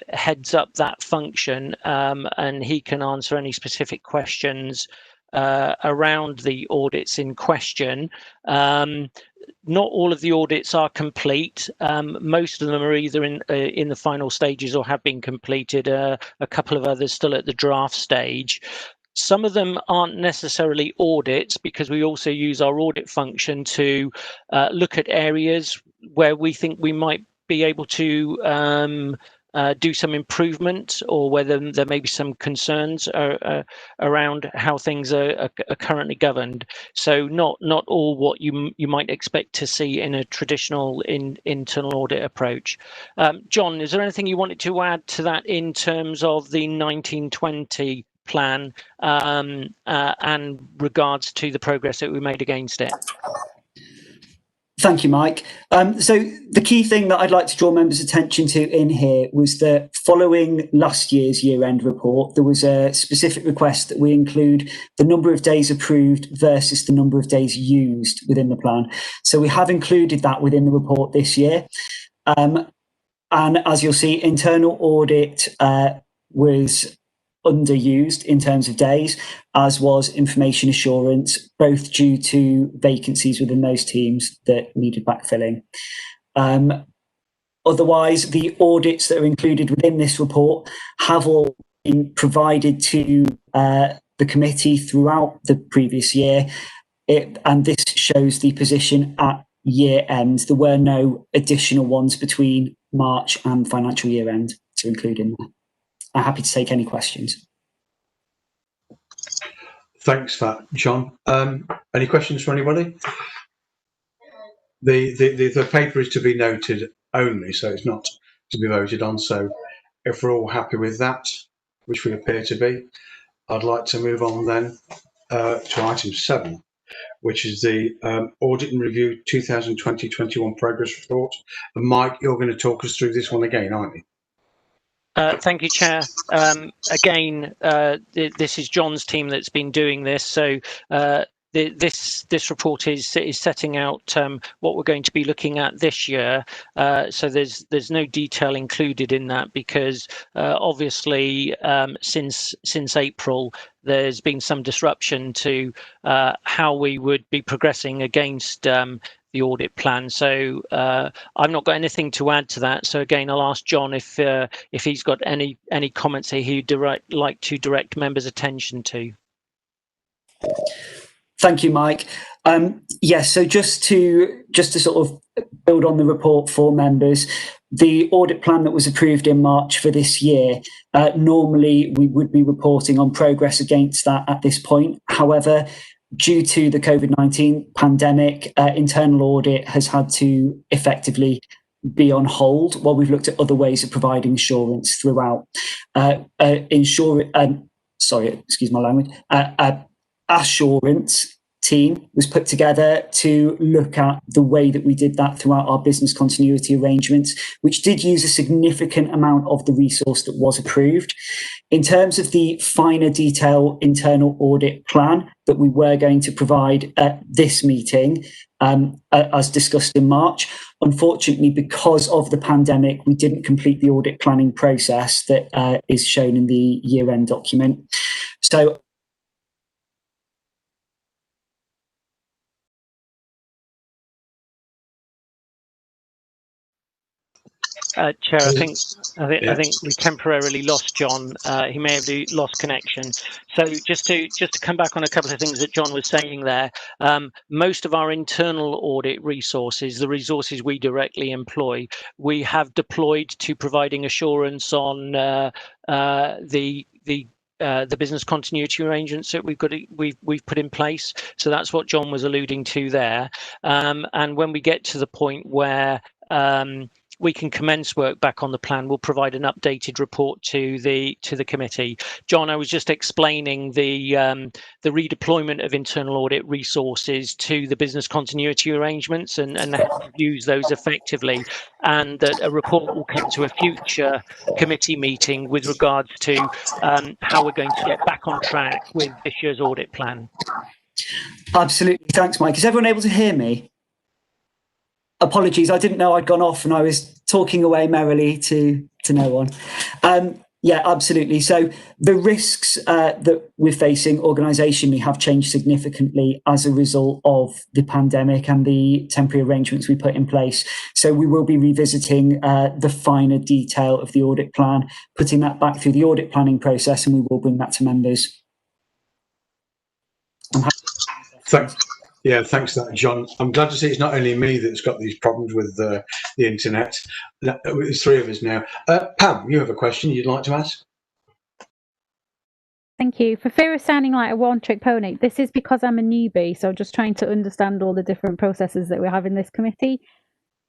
heads up that function, and he can answer any specific questions around the audits in question. Not all of the audits are complete. Most of them are either in the final stages or have been completed. A couple of others still at the draft stage. Some of them aren't necessarily audits, because we also use our audit function to look at areas where we think we might be able to do some improvement, or whether there may be some concerns around how things are currently governed. So not all what you might expect to see in a traditional internal audit approach. John, is there anything you wanted to add to that in terms of the 1920 plan and regards to the progress that we made against it? Thank you, Mike. So the key thing that I'd like to draw members' attention to in here was that following last year's year-end report, there was a specific request that we include the number of days approved versus the number of days used within the plan. So we have included that within the report this year. And as you'll see, internal audit was underused in terms of days, as was information assurance, both due to vacancies within those teams that needed backfilling. Otherwise, the audits that are included within this report have all been provided to the committee throughout the previous year, and this shows the position at year end. There were no additional ones between March and financial year end to include in there. I'm happy to take any questions. Thanks for that, John. Any questions for anybody? The paper is to be noted only, so it's not to be voted on. So if we're all happy with that, which we appear to be, I'd like to move on then to item 7, which is the audit and review 2020-21 progress report. And Mike, you're going to talk us through this one again, aren't you? Thank you, Chair. Again, this is John's team that's been doing this. So this report is setting out what we're going to be looking at this year. So there's no detail included in that, because obviously since April there's been some disruption to how we would be progressing against the audit plan. So I've not got anything to add to that. So again, I'll ask John if he's got any comments that he'd like to direct members' attention to. Thank you, Mike. Yes, so just to sort of build on the report for members, the audit plan that was approved in March for this year, normally we would be reporting on progress against that at this point. However, due to the COVID-19 pandemic, internal audit has had to effectively be on hold while we've looked at other ways of providing assurance throughout. Excuse my language. Assurance team was put together to look at the way that we did that throughout our business continuity arrangements, which did use a significant amount of the resource that was approved. In terms of the finer detail internal audit plan that we were going to provide at this meeting, as discussed in March, unfortunately, because of the pandemic, we didn't complete the audit planning process that is shown in the year-end document. So Chair, I think we temporarily lost John. He may have lost connection. So just to come back on a couple of things that John was saying there, most of our internal audit resources, the resources we directly employ, we have deployed to providing assurance on the business continuity arrangements that we've put in place. So that's what John was alluding to there. And when we get to the point where we can commence work back on the plan, we'll provide an updated report to the committee. John, I was just explaining the redeployment of internal audit resources to the business continuity arrangements and how to use those effectively, and that a report will come to a future committee meeting with regards to how we're going to get back on track with this year's audit plan. Absolutely. Thanks, Mike. Is everyone able to hear me? Apologies, I didn't know I'd gone off and I was talking away merrily to no one. Yeah, absolutely. So the risks that we're facing organisationally have changed significantly as a result of the pandemic and the temporary arrangements we put in place. So we will be revisiting the finer detail of the audit plan, putting that back through the audit planning process, and we will bring that to members. Thanks for that, John. I'm glad to see it's not only me that's got these problems with the internet. There's three of us now. Pam, you have a question you'd like to ask? Thank you. For fear of sounding like a one-trick pony, this is because I'm a newbie, so just trying to understand all the different processes that we have in this committee.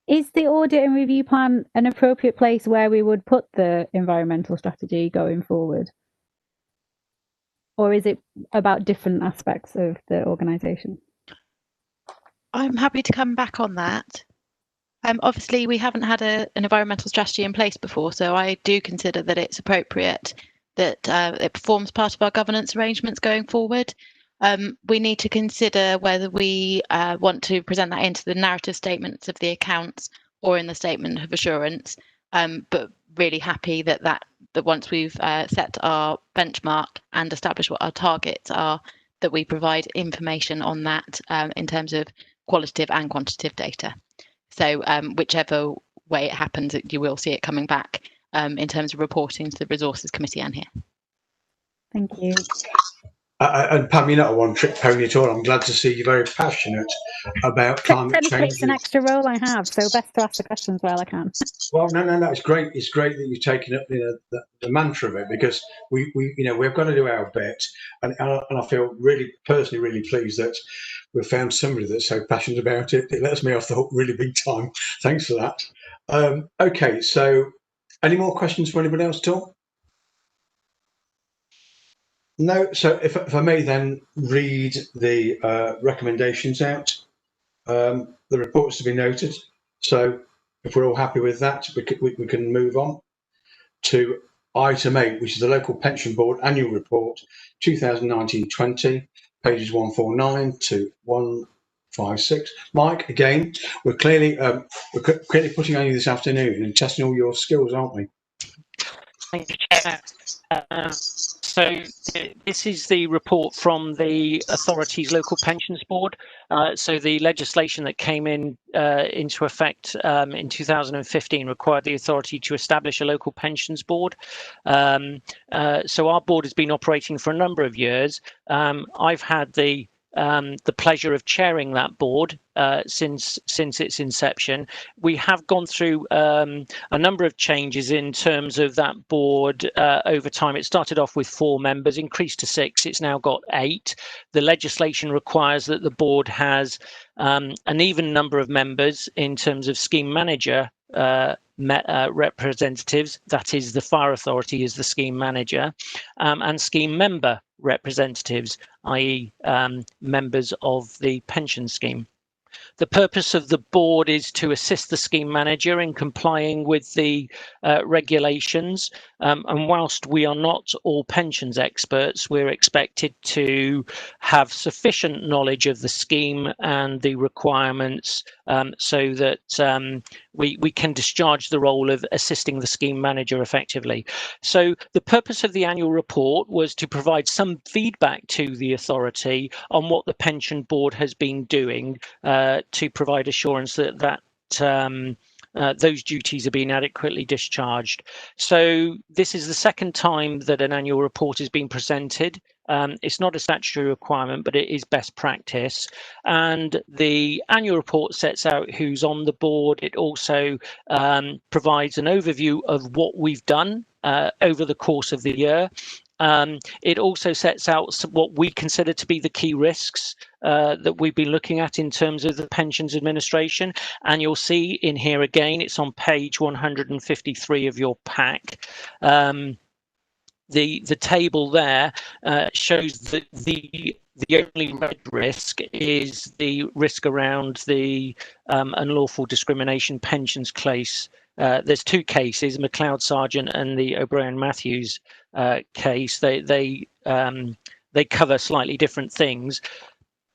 Is the audit and review plan an appropriate place where we would put the environmental strategy going forward? Or is it about different aspects of the organisation? I'm happy to come back on that. Obviously, we haven't had an environmental strategy in place before, so I do consider that it's appropriate that it forms part of our governance arrangements going forward. We need to consider whether we want to present that into the narrative statements of the accounts or in the statement of assurance, but really happy that once we've set our benchmark and established what our targets are, that we provide information on that in terms of qualitative and quantitative data. So whichever way it happens, you will see it coming back in terms of reporting to the Resources Committee and here. Thank you. And Pam, you're not a one-trick pony at all. I'm glad to see you're very passionate about climate change. It's an extra role I have, so best to ask the questions while I can. Well, no, it's great. It's great that you've taken up the mantra of it, because we've got to do our bit, and I feel personally really pleased that we've found somebody that's so passionate about it. It lets me off the hook really big time. Thanks for that. Okay, so any more questions for anybody else at all? No, so if I may then read the recommendations out. The report's to be noted. So if we're all happy with that, we can move on to item 8, which is the Local Pension Board Annual Report 2019-20, pages 149 to 156. Mike, again, we're clearly putting on you this afternoon and testing all your skills, aren't we? Thank you, Chair. So this is the report from the authority's Local Pensions Board. So the legislation that came into effect in 2015 required the authority to establish a local pensions board. So our board has been operating for a number of years. I've had the the pleasure of chairing that board since its inception. We have gone through a number of changes in terms of that board over time. It started off with 4 members, increased to 6. It's now got 8. The legislation requires that the board has an even number of members in terms of scheme manager representatives, that is the fire authority is the scheme manager, and scheme member representatives, i.e. Members of the pension scheme. The purpose of the board is to assist the scheme manager in complying with the regulations. And whilst we are not all pensions experts, we're expected to have sufficient knowledge of the scheme and the requirements so that we can discharge the role of assisting the scheme manager effectively. So the purpose of the annual report was to provide some feedback to the authority on what the pension board has been doing to provide assurance that those duties are being adequately discharged. So this is the second time that an annual report has been presented. It's not a statutory requirement, but it is best practice. And the annual report sets out who's on the board. It also provides an overview of what we've done over the course of the year. It also sets out what we consider to be the key risks that we've been looking at in terms of the pensions administration. And you'll see in here again, it's on page 153 of your pack. The table there shows that the only red risk is the risk around the unlawful discrimination pensions case. There's 2 cases, McLeod Sargent and the O'Brien Matthews case. They cover slightly different things.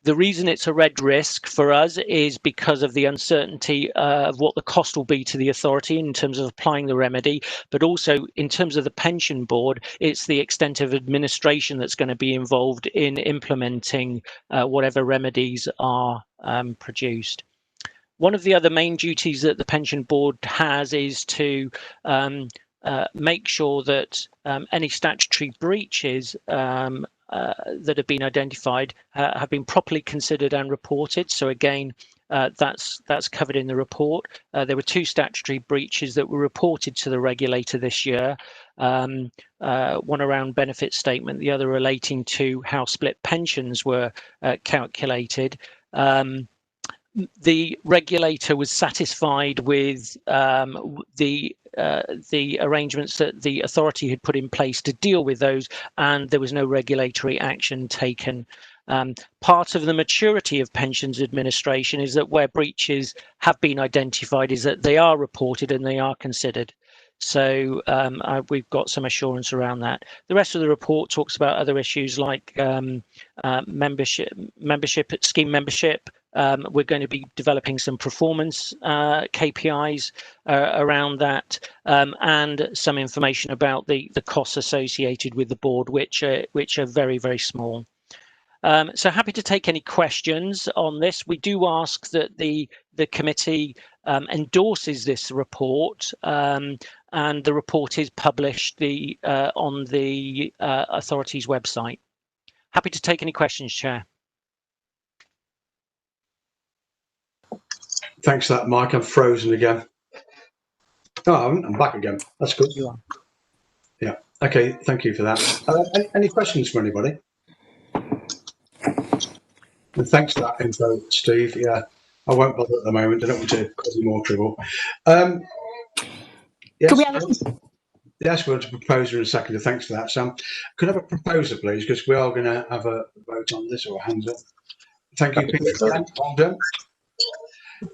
The reason it's a red risk for us is because of the uncertainty of what the cost will be to the authority in terms of applying the remedy, but also in terms of the pension board, it's the extent of administration that's going to be involved in implementing whatever remedies are produced. One of the other main duties that the pension board has is to make sure that any statutory breaches that have been identified have been properly considered and reported. So again, that's covered in the report. There were 2 statutory breaches that were reported to the regulator this year. One around benefit statement, the other relating to how split pensions were calculated. The regulator was satisfied with the arrangements that the authority had put in place to deal with those, and there was no regulatory action taken. Part of the maturity of pensions administration is that where breaches have been identified is that they are reported and they are considered. So we've got some assurance around that. The rest of the report talks about other issues like membership, scheme membership. We're going to be developing some performance KPIs around that, and some information about the costs associated with the board, which are very, very small. So happy to take any questions on this. We do ask that the committee endorses this report, and the report is published on the authority's website. Happy to take any questions, Chair. Thanks for that, Mike. I'm frozen again. Oh, I'm back again. That's good. You are. Yeah. Okay. Thank you for that. Any questions for anybody? And thanks for that info, Steve. Yeah, I won't bother at the moment. I don't want to cause you more trouble. Yes, we're to proposer in a second. Thanks for that, Sam. Could I have a proposer, please? Because we are going to have a vote on this, or hands up. Thank you, Peter. Well done.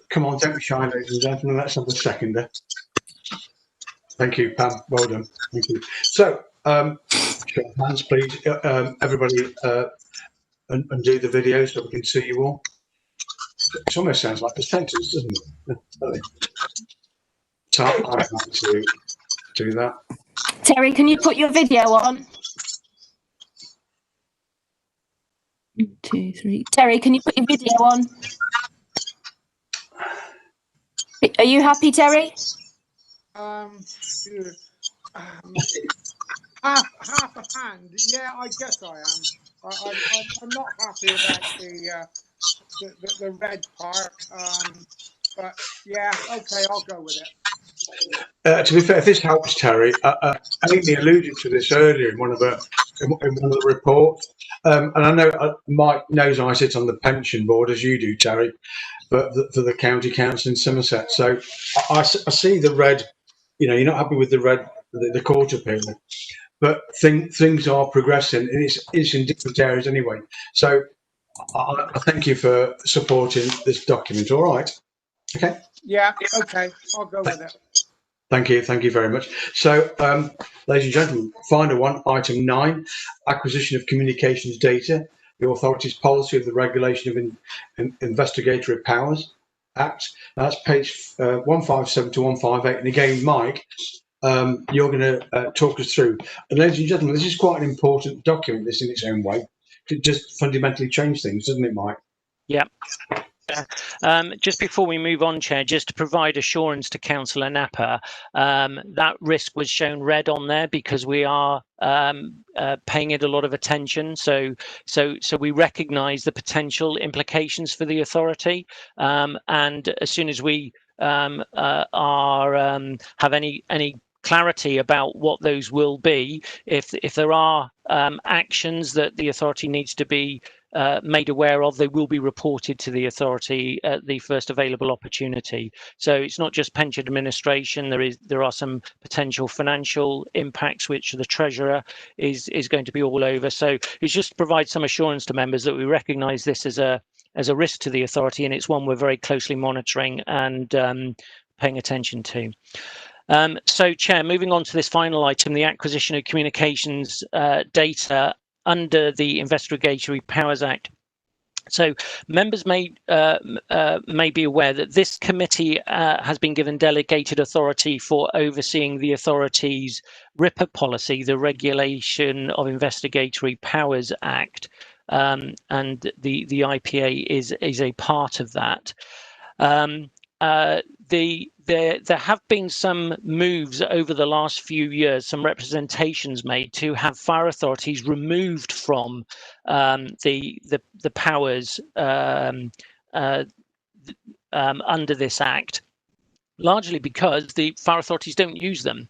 Come on, don't be shy, ladies and gentlemen. Let's have a seconder. Thank you, Pam. Well done. Thank you. So, show of hands, please. Everybody, undo the video so we can see you all. It almost sounds like a sentence, doesn't it? I'm happy to do that. Terry, can you put your video on? 1, 2, 3. Terry, can you put your video on? Are you happy, Terry? How half a hand. Yeah, I guess I am. I'm not happy about the red part. But yeah, okay, I'll go with it. To be fair, if this helps, Terry, Amy alluded to this earlier in one of the reports, and I know Mike knows I sit on the pension board as you do, Terry, but for the county council in Somerset. So I see the red. You know, you're not happy with the red, the quarter period, but things are progressing, and it's in different areas anyway. So I thank you for supporting this document. All right. Okay. Yeah. Okay. I'll go with it. Thank you very much. So, ladies and gentlemen, final one, item 9, acquisition of communications data, the authority's policy of the regulation of investigatory powers Act. That's page 157 to 158. And again, Mike, you're going to talk us through. And ladies and gentlemen, this is quite an important document, this in its own way. It just fundamentally change things, doesn't it, Mike? Yeah. Just before we move on, Chair, just to provide assurance to Councillor Napper, that risk was shown red on there because we are paying it a lot of attention. So we recognise the potential implications for the authority, and as soon as we have any clarity about what those will be, if there are actions that the authority needs to be made aware of, they will be reported to the authority at the first available opportunity. So it's not just pension administration. There are some potential financial impacts which the treasurer is going to be all over. So it's just to provide some assurance to members that we recognise this as a risk to the authority, and it's one we're very closely monitoring and paying attention to. So, Chair, moving on to this final item, the acquisition of communications data under the Investigatory Powers Act. So members may be aware that this committee has been given delegated authority for overseeing the authority's RIPA policy, the Regulation of Investigatory Powers Act, and the IPA is a part of that. There have been some moves over the last few years, some representations made to have fire authorities removed from the powers under this act, largely because the fire authorities don't use them.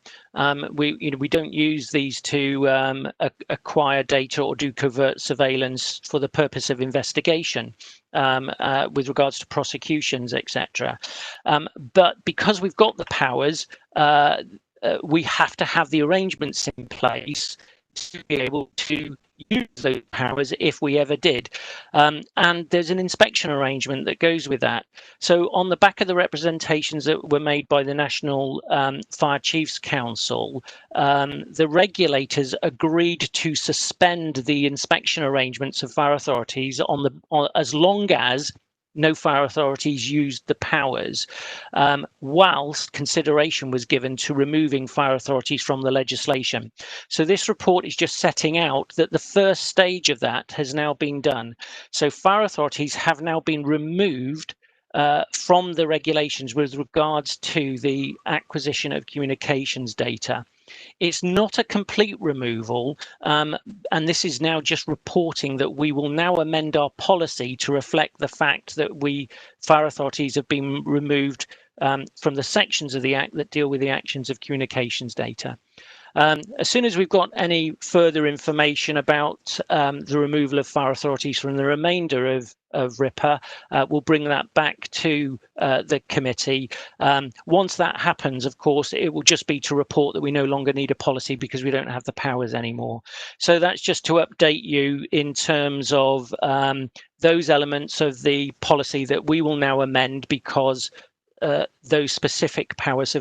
We don't use these to acquire data or do covert surveillance for the purpose of investigation with regards to prosecutions, etc. But because we've got the powers, we have to have the arrangements in place to be able to use those powers if we ever did. And there's an inspection arrangement that goes with that. So on the back of the representations that were made by the National Fire Chiefs Council, the regulators agreed to suspend the inspection arrangements of fire authorities as long as no fire authorities used the powers, whilst consideration was given to removing fire authorities from the legislation. So this report is just setting out that the first stage of that has now been done. So fire authorities have now been removed from the regulations with regards to the acquisition of communications data. It's not a complete removal, and this is now just reporting that we will now amend our policy to reflect the fact that fire authorities have been removed from the sections of the Act that deal with the actions of communications data. As soon as we've got any further information about the removal of fire authorities from the remainder of RIPA, we'll bring that back to the committee. Once that happens, of course, it will just be to report that we no longer need a policy because we don't have the powers anymore. So that's just to update you in terms of those elements of the policy that we will now amend because those specific powers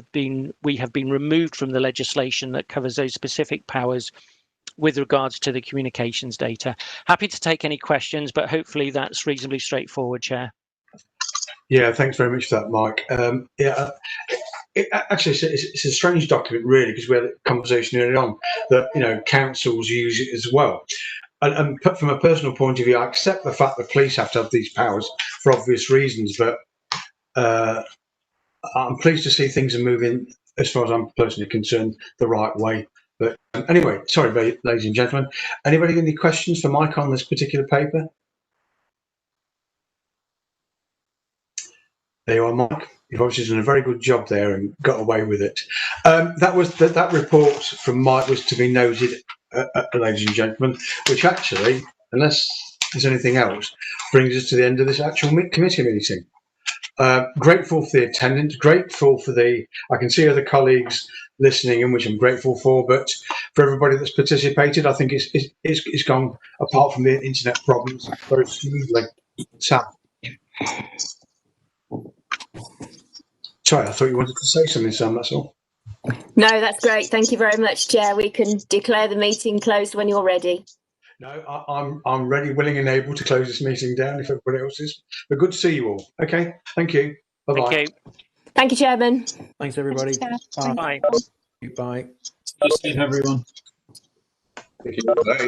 we have been removed from the legislation that covers those specific powers with regards to the communications data. Happy to take any questions, but hopefully that's reasonably straightforward, Chair. Yeah, thanks very much for that, Mike. Actually, it's a strange document, really, because we had a conversation earlier on that councils use it as well. And from a personal point of view, I accept the fact that police have to have these powers for obvious reasons, but I'm pleased to see things are moving, as far as I'm personally concerned, the right way. But anyway, sorry, ladies and gentlemen. Anybody got any questions for Mike on this particular paper? There you are, Mike. You've obviously done a very good job there and got away with it. That report from Mike was to be noted, ladies and gentlemen, which actually, unless there's anything else, brings us to the end of this actual committee meeting. Grateful for the attendance, grateful for I can see other colleagues listening in, which I'm grateful for, but for everybody that's participated, I think it's gone, apart from the internet problems, very smoothly. Sam. Sorry, I thought you wanted to say something, Sam, that's all. No, that's great. Thank you very much, Chair. We can declare the meeting closed when you're ready. No, I'm ready, willing and able to close this meeting down if everybody else is. But good to see you all. Okay, thank you. Bye-bye. Thank you. Thank you, Chairman. Thanks, everybody. Bye. Bye. Stay safe, everyone. Thank you. Bye.